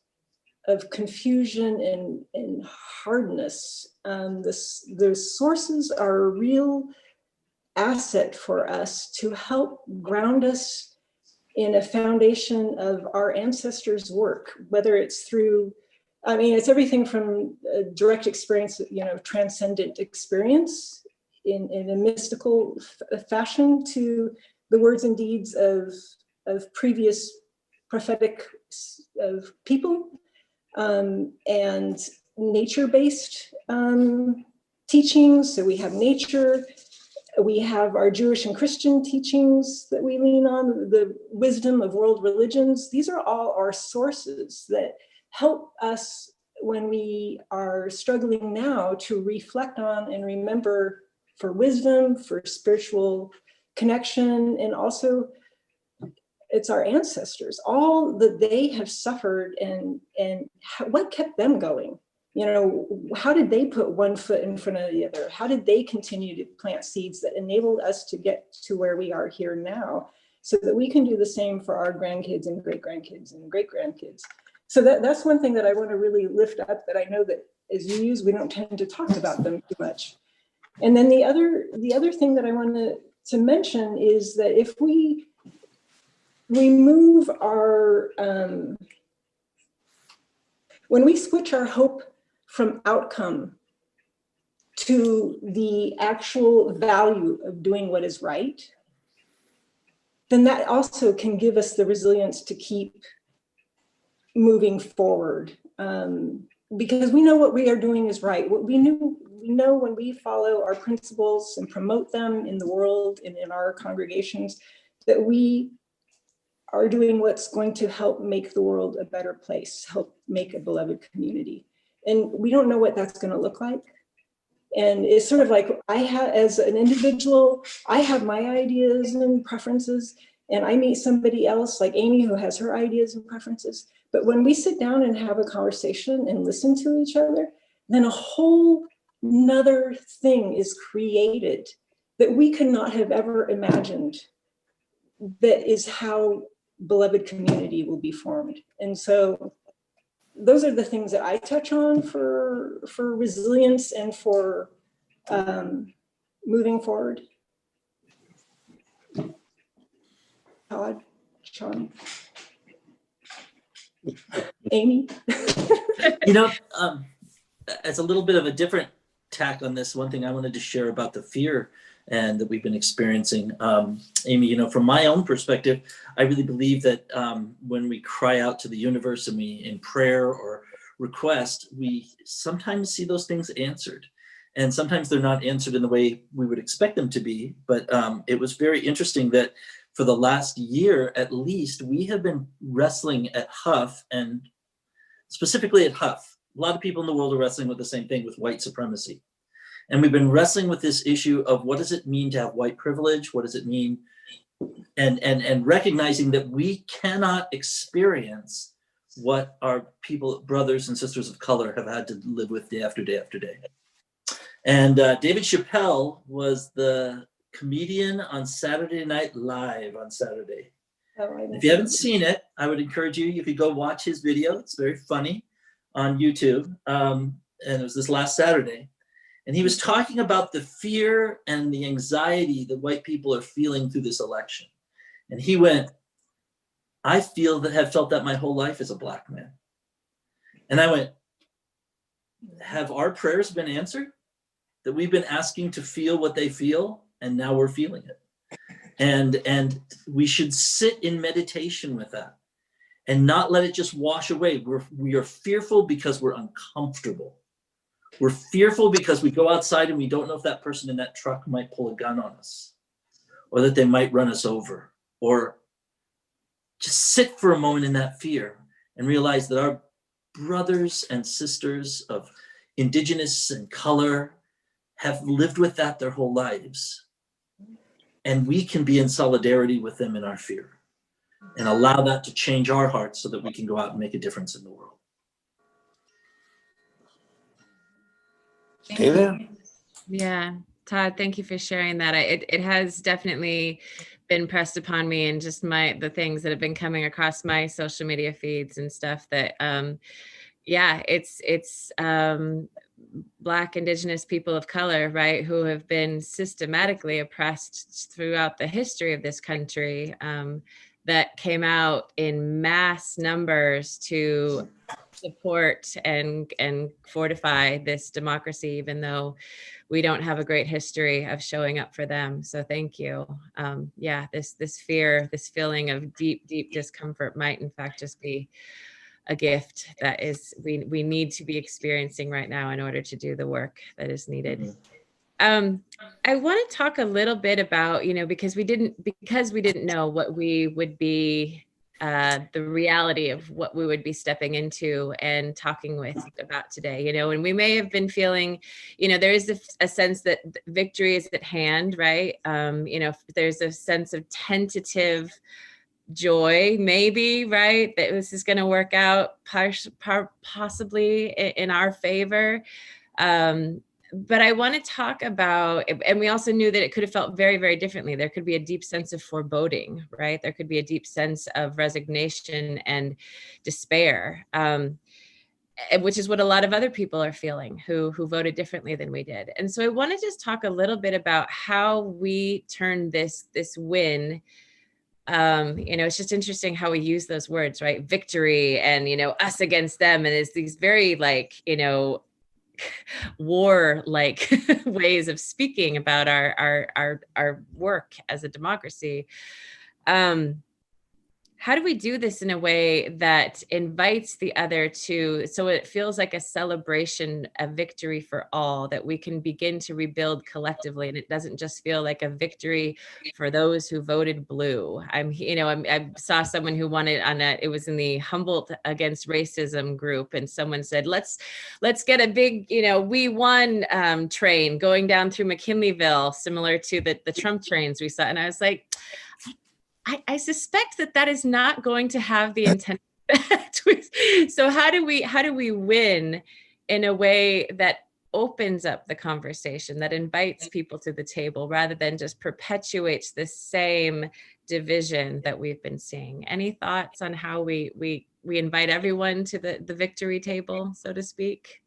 of confusion and hardness. The sources are a real asset for us to help ground us in a foundation of our ancestors' work, whether it's through, it's everything from a direct experience, transcendent experience in a mystical fashion, to the words and deeds of previous prophetic of people, and nature-based teachings. So we have nature, we have our Jewish and Christian teachings that we lean on, the wisdom of world religions. These are all our sources that help us when we are struggling now to reflect on and remember for wisdom, for spiritual connection, and also it's our ancestors, all that they have suffered, and what kept them going. How did they put one foot in front of the other? How did they continue to plant seeds that enabled us to get to where we are here now, so that we can do the same for our grandkids and great-grandkids and great-grandkids? So that's one thing that I want to really lift up, that I know that as UUs, we don't tend to talk about them too much. And then the other thing that I want to mention is that if we move our, when we switch our hope from outcome to the actual value of doing what is right, then that also can give us the resilience to keep moving forward. Because we know what we are doing is right. What we know when we follow our principles and promote them in the world and in our congregations, that we are doing what's going to help make the world a better place, help make a beloved community. And we don't know what that's going to look like. And it's sort of like as an individual, I have my ideas and preferences, and I meet somebody else like Amy who has her ideas and preferences. But when we sit down and have a conversation and listen to each other, then a whole nother thing is created that we could not have ever imagined. That is how beloved community will be formed. And so those are the things that I touch on for resilience and for moving forward. Todd, Shawn, Amy. As a little bit of a different tack on this, one thing I wanted to share about the fear and that we've been experiencing, Amy, from my own perspective, I really believe that when we cry out to the universe and we in prayer or request, we sometimes see those things answered. And sometimes they're not answered in the way we would expect them to be. But it was very interesting that for the last year, at least, we have been wrestling at Huff, and specifically at Huff. A lot of people in the world are wrestling with the same thing, with white supremacy. And we've been wrestling with this issue of what does it mean to have white privilege? What does it mean? And recognizing that we cannot experience what our people, brothers and sisters of color, have had to live with day after day after day. And David Chappelle was the comedian on Saturday Night Live on Saturday. If you haven't seen it, I would encourage you could go watch his video. It's very funny on YouTube. And it was this last Saturday. And he was talking about the fear and the anxiety that white people are feeling through this election. And he went, I have felt that my whole life as a Black man. And I went, have our prayers been answered? That we've been asking to feel what they feel, and now we're feeling it. And we should sit in meditation with that and not let it just wash away. We are fearful because we're uncomfortable. We're fearful because we go outside and we don't know if that person in that truck might pull a gun on us, or that they might run us over, or just sit for a moment in that fear and realize that our brothers and sisters of Indigenous and color have lived with that their whole lives. And we can be in solidarity with them in our fear and allow that to change our hearts so that we can go out and make a difference in the world. Amen. Yeah, Todd, thank you for sharing that. It has definitely been pressed upon me, and just the things that have been coming across my social media feeds and stuff that, it's Black, Indigenous people of color, right, who have been systematically oppressed throughout the history of this country, that came out in mass numbers to support and fortify this democracy, even though we don't have a great history of showing up for them. So thank you. This fear, this feeling of deep discomfort might in fact just be a gift that is we need to be experiencing right now in order to do the work that is needed. Mm-hmm. I want to talk a little bit about, because we didn't know what we would be, the reality of what we would be stepping into and talking with about today, and we may have been feeling, there is a sense that victory is at hand, right? There's a sense of tentative joy, maybe, right, that this is going to work out possibly in our favor. But I want to talk about, and we also knew that it could have felt very, very differently. There could be a deep sense of foreboding, right? There could be a deep sense of resignation and despair, which is what a lot of other people are feeling who voted differently than we did. And so I want to just talk a little bit about how we turn this win. It's just interesting how we use those words, right? Victory and, us against them. And it's these very war-like ways of speaking about our work as a democracy. how do we do this in a way that invites the other to, so it feels like a celebration, a victory for all, that we can begin to rebuild collectively, and it doesn't just feel like a victory for those who voted blue. I saw someone who wanted it was in the Humboldt Against Racism group, and someone said, let's get a big, we won train going down through McKinleyville, similar to the Trump trains we saw. And I was like, I suspect that is not going to have the intent. So how do we win in a way that opens up the conversation, that invites people to the table, rather than just perpetuates the same division that we've been seeing? Any thoughts on how we invite everyone to the victory table, so to speak?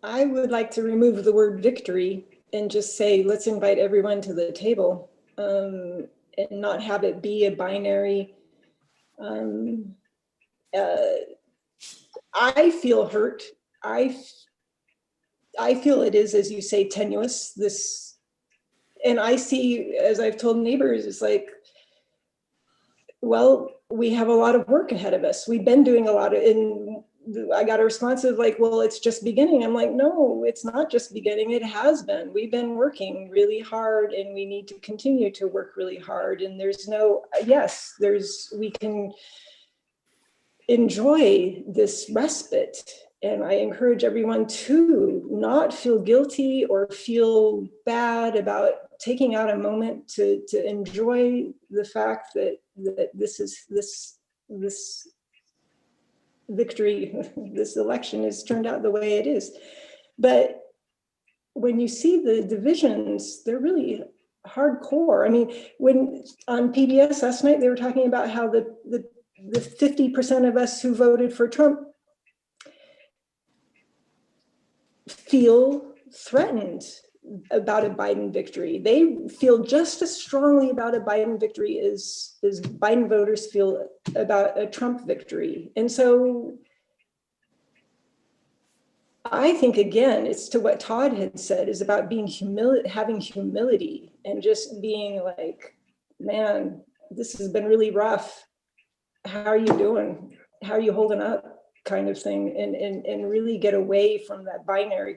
I would like to remove the word victory and just say, let's invite everyone to the table. And not have it be a binary. I feel hurt. I feel it is, as you say, tenuous. And I see, as I've told neighbors, it's like, well, we have a lot of work ahead of us. We've been doing a lot I got a response of like, well, it's just beginning. I'm like, no, it's not just beginning. It has been. We've been working really hard, and we need to continue to work really hard. And we can enjoy this respite. And I encourage everyone to not feel guilty or feel bad about taking out a moment to enjoy the fact that this victory, this election has turned out the way it is. But when you see the divisions, they're really hardcore. I mean, when on PBS last night, they were talking about how the 50% of us who voted for Trump feel threatened about a Biden victory. They feel just as strongly about a Biden victory as Biden voters feel about a Trump victory. And so I think, again, it's to what Todd had said, is about being having humility and just being like, man, this has been really rough. How are you doing? How are you holding up? Kind of thing, and really get away from that binary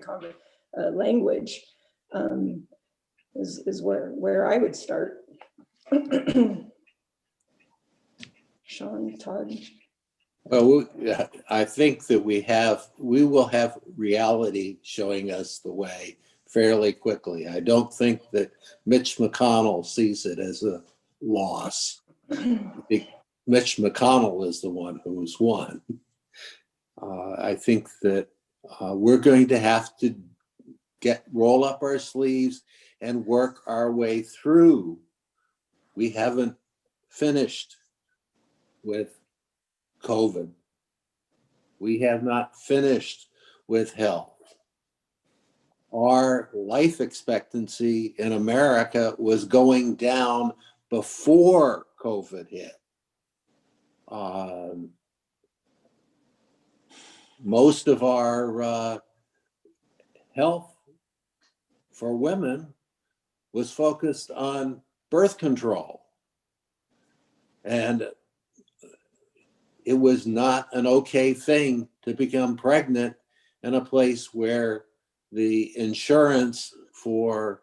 language. Is where I would start. Shawn, Todd. Well, I think that we will have reality showing us the way fairly quickly. I don't think that Mitch McConnell sees it as a loss. Mitch McConnell is the one who's won. I think that we're going to have to roll up our sleeves and work our way through. We haven't finished with COVID. We have not finished with health. Our life expectancy in America was going down before COVID hit. Most of our health for women was focused on birth control. And it was not an okay thing to become pregnant in a place where the insurance for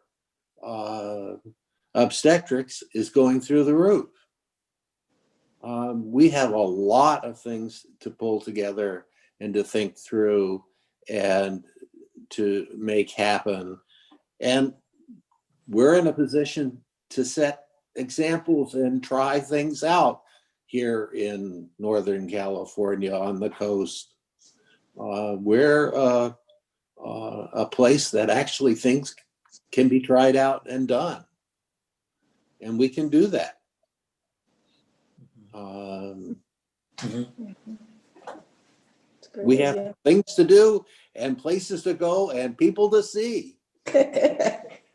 obstetrics is going through the roof. We have a lot of things to pull together and to think through and to make happen. And we're in a position to set examples and try things out here in Northern California on the coast. We're a place that actually things can be tried out and done. And we can do that. We have things to do and places to go and people to see.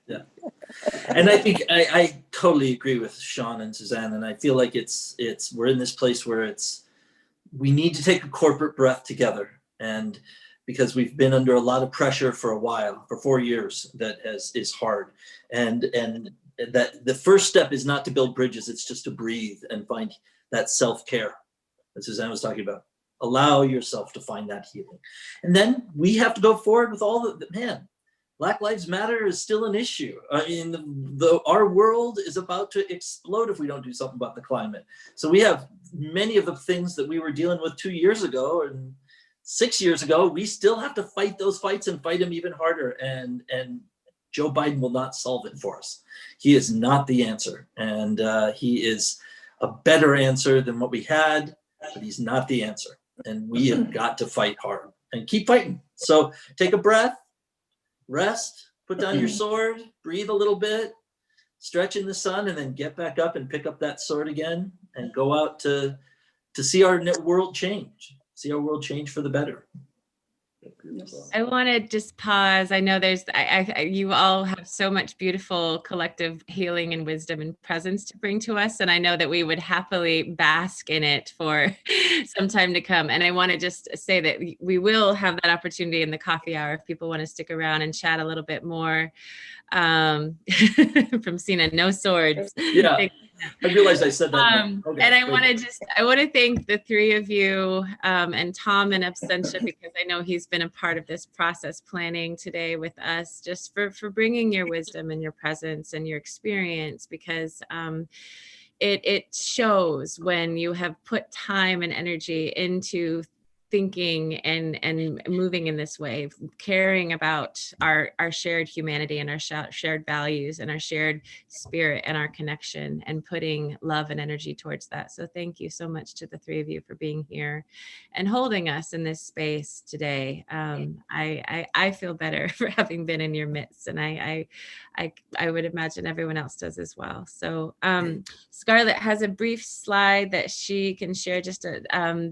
Yeah. And I think I totally agree with Shawn and Suzanne. And I feel like we're in this place where we need to take a corporate breath together. And because we've been under a lot of pressure for a while, for 4 years, that is hard. And that the first step is not to build bridges, it's just to breathe and find that self-care that Suzanne was talking about. Allow yourself to find that healing. And then we have to go forward with all man, Black Lives Matter is still an issue. Our world is about to explode if we don't do something about the climate. So we have many of the things that we were dealing with 2 years ago and 6 years ago, we still have to fight those fights and fight them even harder. And Joe Biden will not solve it for us. He is not the answer. And he is a better answer than what we had, but he's not the answer. And we have got to fight hard and keep fighting. So take a breath, rest, put down your sword, breathe a little bit, stretch in the sun, and then get back up and pick up that sword again and go out to see our world change, see our world change for the better. I want to just pause. I know there's, you all have so much beautiful collective healing and wisdom and presence to bring to us. And I know that we would happily bask in it for some time to come. And I want to just say that we will have that opportunity in the coffee hour if people want to stick around and chat a little bit more. From Sina, no swords. Yeah. I realized I said that. Okay, and I want to thank the three of you and Tom in absentia, because I know he's been a part of this process planning today with us, just for bringing your wisdom and your presence and your experience, because it shows when you have put time and energy into thinking and moving in this way, caring about our shared humanity and our shared values and our shared spirit and our connection, and putting love and energy towards that. So thank you so much to the three of you for being here and holding us in this space today. I feel better for having been in your midst, and I would imagine everyone else does as well. So Scarlett has a brief slide that she can share, just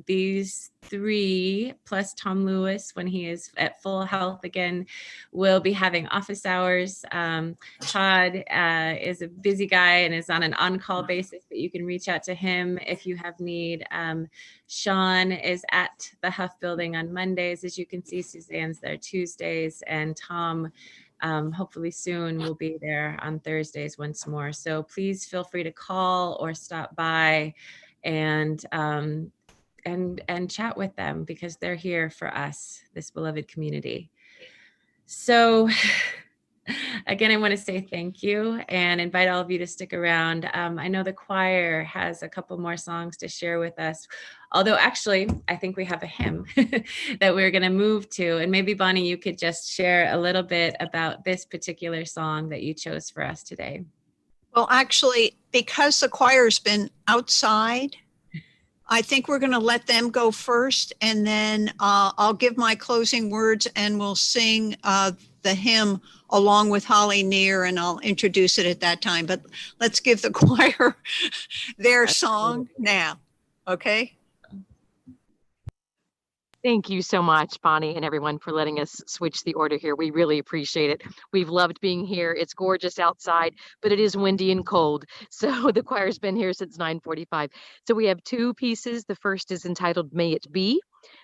these three plus Tom Lewis, when he is at full health again, will be having office hours. Todd is a busy guy and is on an on-call basis, but you can reach out to him if you have need. Shawn is at the Huff building on Mondays. As you can see, Suzanne's there Tuesdays, and Tom hopefully soon will be there on Thursdays once more. So please feel free to call or stop by and chat with them, because they're here for us, this beloved community. So again, I want to say thank you and invite all of you to stick around. I know the choir has a couple more songs to share with us, although actually I think we have a hymn that we're going to move to. And maybe Bonnie, you could just share a little bit about this particular song that you chose for us today. Well, actually, because the choir's been outside, I think we're going to let them go first, and then I'll give my closing words, and we'll sing the hymn along with Holly Neer, and I'll introduce it at that time. But let's give the choir their song now, okay? Thank you so much, Bonnie, and everyone, for letting us switch the order here. We really appreciate it. We've loved being here. It's gorgeous outside, but it is windy and cold. So the choir's been here since 9:45. So we have two pieces. The first is entitled May It Be,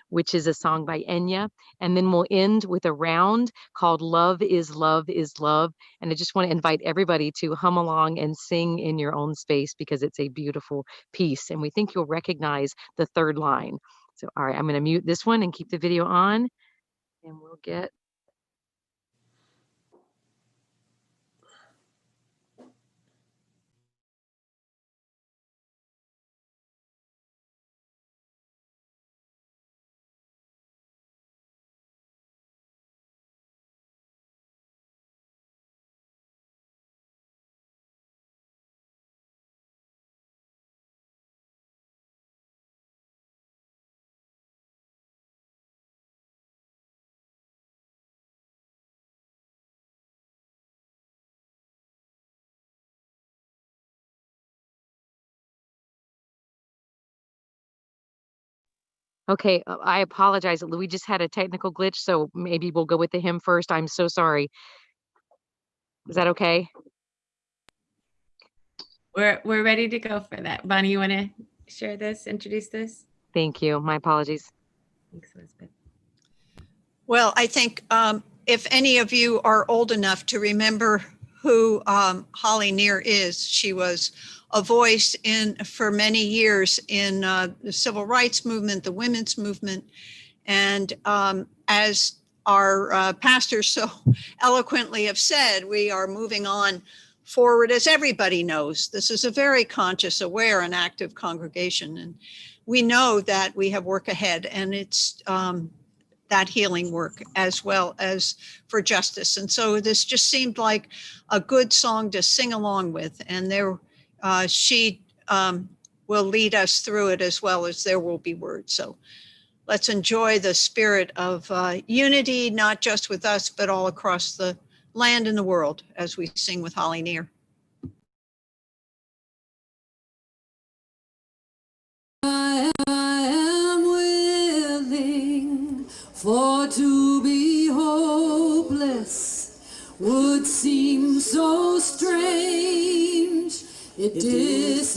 which is a song by Enya. And then we'll end with a round called Love is Love is Love. And I just want to invite everybody to hum along and sing in your own space, because it's a beautiful piece. And we think you'll recognize the third line. So, all right, I'm going to mute this one and keep the video on, and we'll get. Okay, I apologize. We just had a technical glitch, so maybe we'll go with the hymn first. I'm so sorry. Is that okay? We're ready to go for that. Bonnie, you want to share this, introduce this? Thank you. My apologies. Thanks, Elizabeth. Well, I think if any of you are old enough to remember who Holly Near is. She was a voice for many years in the civil rights movement, the women's movement. And as our pastors so eloquently have said, we are moving on forward. As everybody knows, this is a very conscious, aware, and active congregation. And we know that we have work ahead, and it's that healing work as well as for justice. And so this just seemed like a good song to sing along with. And she will lead us through it, as well as there will be words. So let's enjoy the spirit of unity, not just with us, but all across the land and the world as we sing with Holly Near. I am willing, for to be hopeless would seem so strange. It dishonors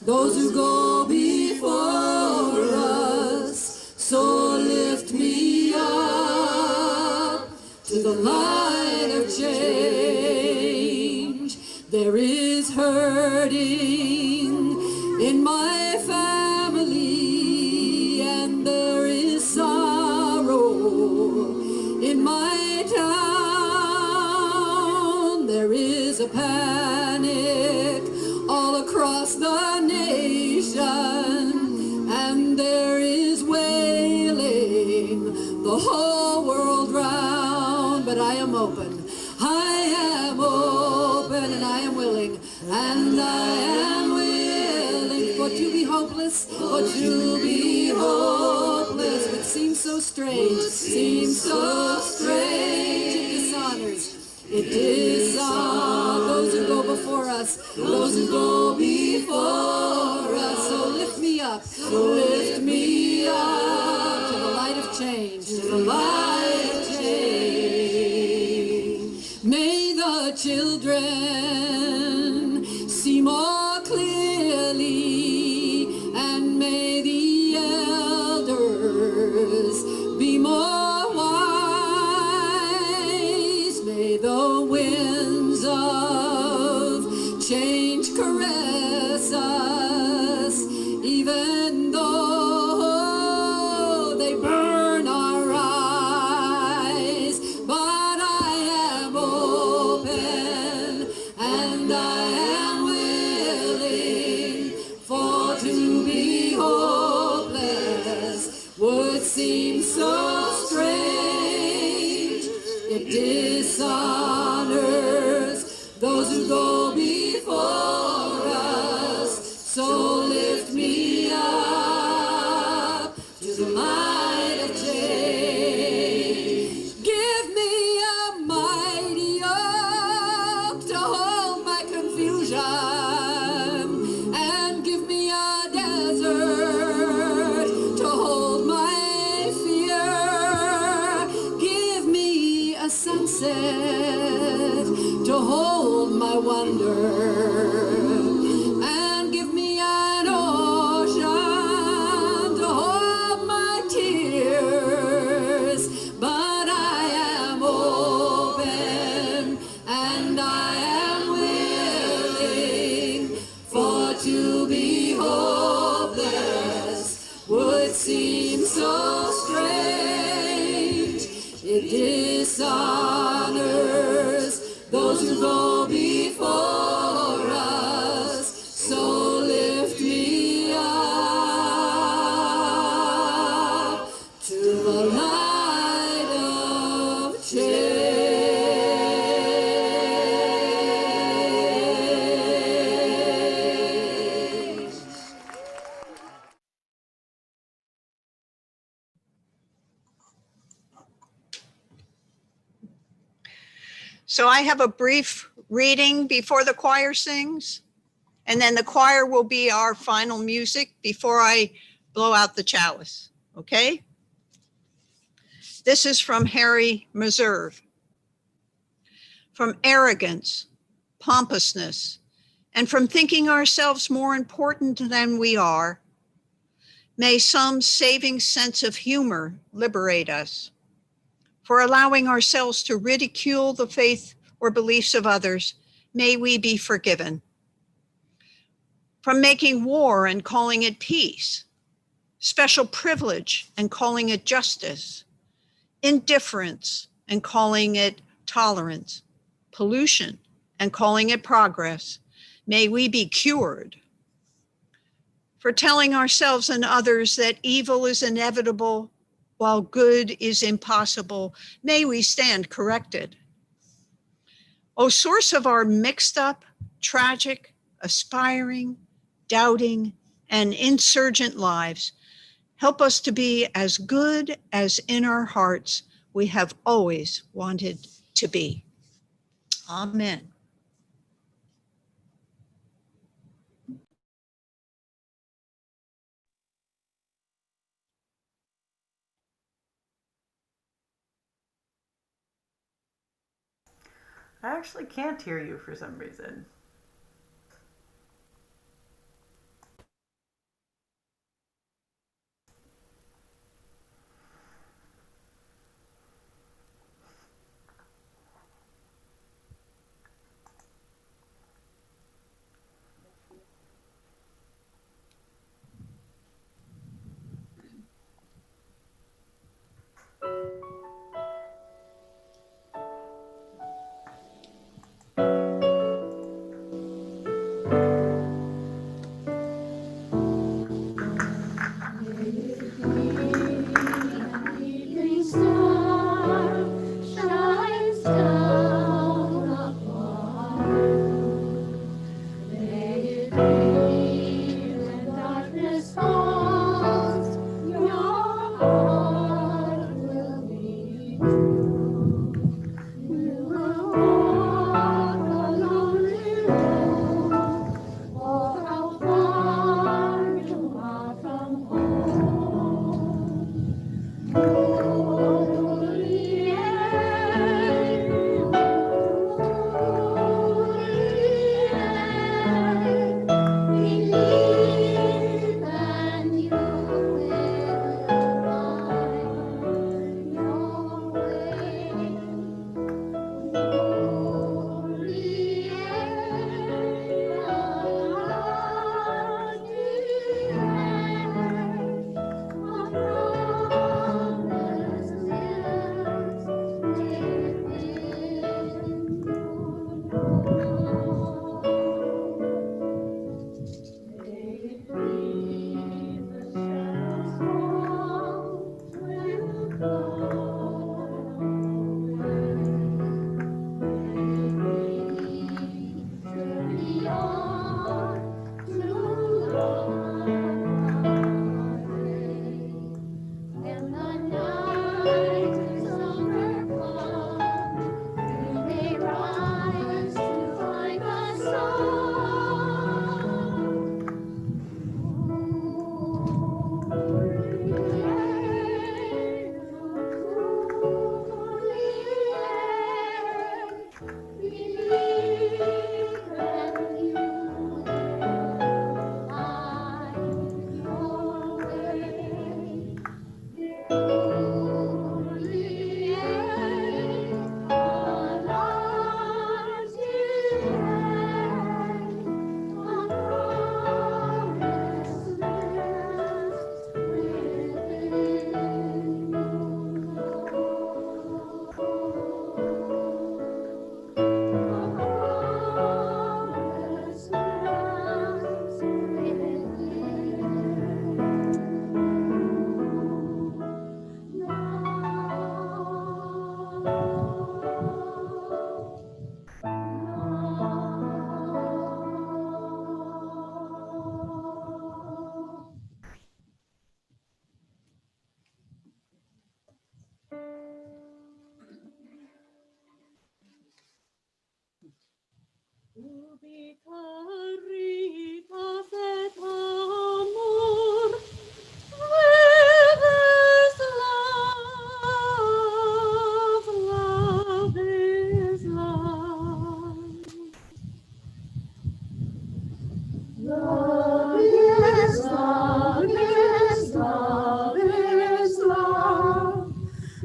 those who go before us. So lift me up to the light of change. There is hurting in my family, and there is sorrow in my town. There is a panic all across the nation, and there is wailing the whole world round. But I am open, and I am willing, and I am willing for to be hopeless, for to be hopeless. It seems so strange, it dishonors those who go before us, those who go before us. So lift me up, to the light of change, to the light of change. May the children see more clearly, and may the elders be more wise. May the winds of change caress us, even though they burn our eyes. But I am open, and I am willing, for to be hopeless would seem so strange. It dishonors those who go before us. So lift me up to the light of change. Give me a mighty oak to hold my confusion, and give me a desert to hold my fear. Give me a sunset to hold my wonder, and give me an ocean to hold my tears. But I am open, and I am willing, for to be hopeless would seem so strange. It dishonors those who go before us. So lift me up to the light of change. So I have a brief reading before the choir sings, and then the choir will be our final music before I blow out the chalice, okay? This is from Harry Meserve. From arrogance, pompousness, and from thinking ourselves more important than we are, may some saving sense of humor liberate us. for allowing ourselves to ridicule the faith or beliefs of others, may we be forgiven. From making war and calling it peace, special privilege and calling it justice, indifference and calling it tolerance, pollution and calling it progress, may we be cured. For telling ourselves and others that evil is inevitable while good is impossible, may we stand corrected. O source of our mixed up, tragic, aspiring, doubting, and insurgent lives, help us to be as good as in our hearts we have always wanted to be. Amen. I actually can't hear you for some reason.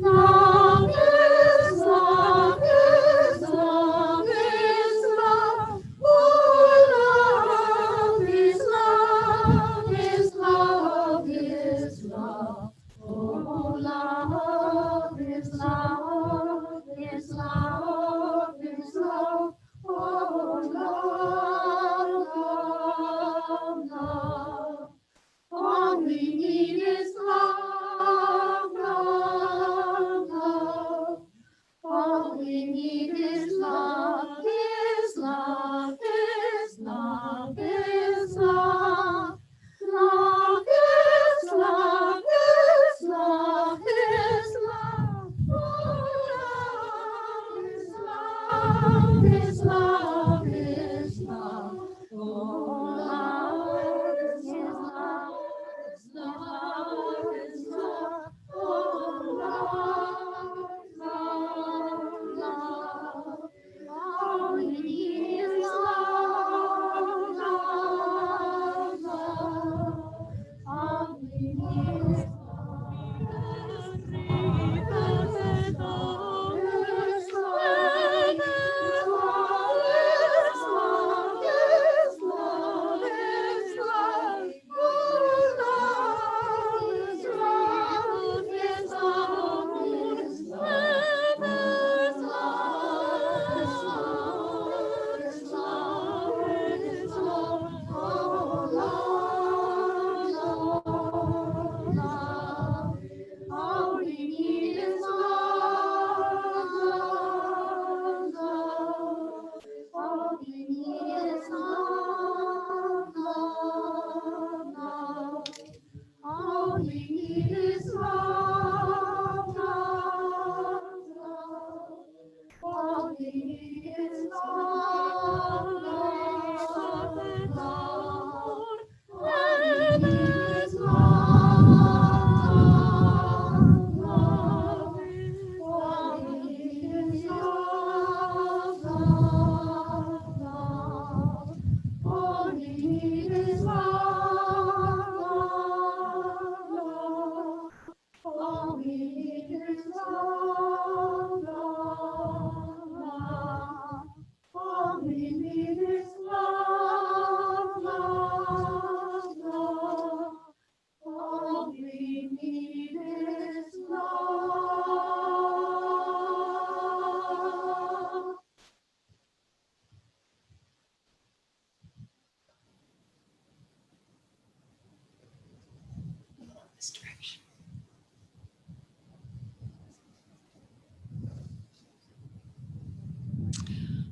Love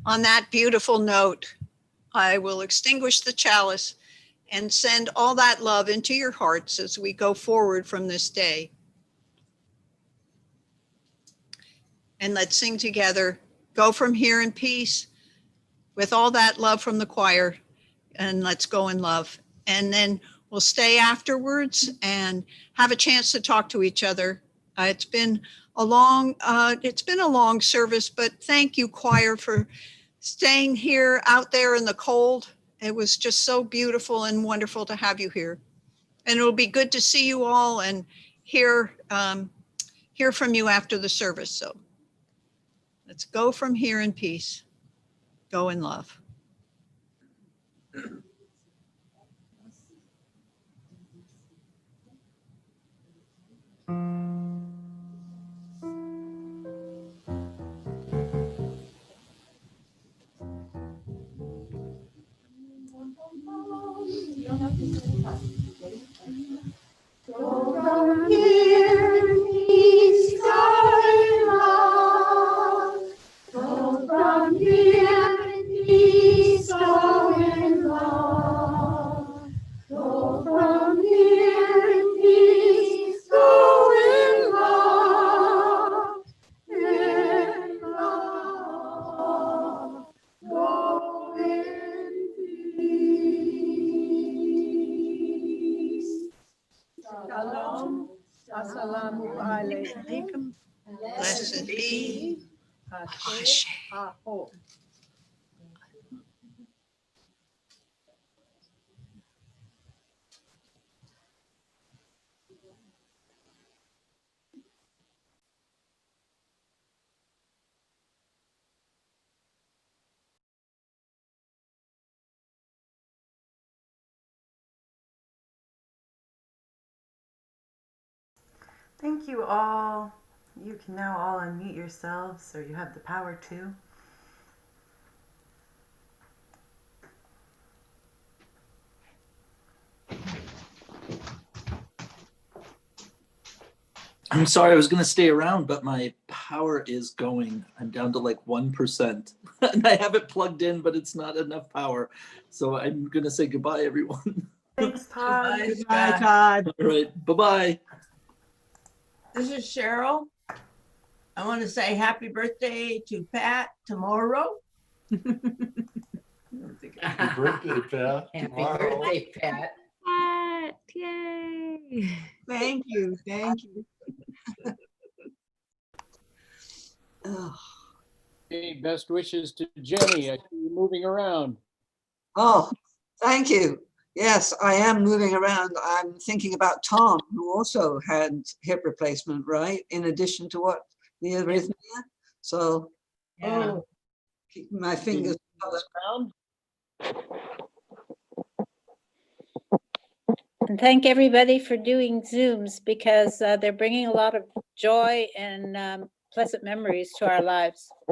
On that beautiful note, I will extinguish the chalice and send all that love into your hearts as we go forward from this day. And let's sing together, go from here in peace with all that love from the choir, and let's go in love. And then we'll stay afterwards and have a chance to talk to each other. It's been a long service, but thank you, choir, for staying here out there in the cold. It was just so beautiful and wonderful to have you here. And it'll be good to see you all and hear from you after the service. So let's go from here in peace. Go in love. From here, peace, go in love. Go from here, peace, go in love. Go from here, peace, go in love. In love, go in peace. Shalom, assalamu alaikum. Blessed be Hashem. Aho. Thank you all. You can now all unmute yourselves, or you have the power to. I'm sorry, I was going to stay around, but my power is going. I'm down to like 1%. And I have it plugged in, but it's not enough power. So I'm going to say goodbye, everyone. Thanks, Todd. Bye, Todd. All right, bye-bye. This is Cheryl. I want to say happy birthday to Pat tomorrow. Happy birthday, Pat. Happy birthday, Pat. Pat, yay. Thank you. Thank you. Hey, best wishes to Jenny. I see you moving around. Oh, thank you. Yes, I am moving around. I'm thinking about Tom, who also had hip replacement, right? In addition to what the arrhythmia. So, Yeah. keeping my fingers Around? And thank everybody for doing Zooms because they're bringing a lot of joy and pleasant memories to our lives.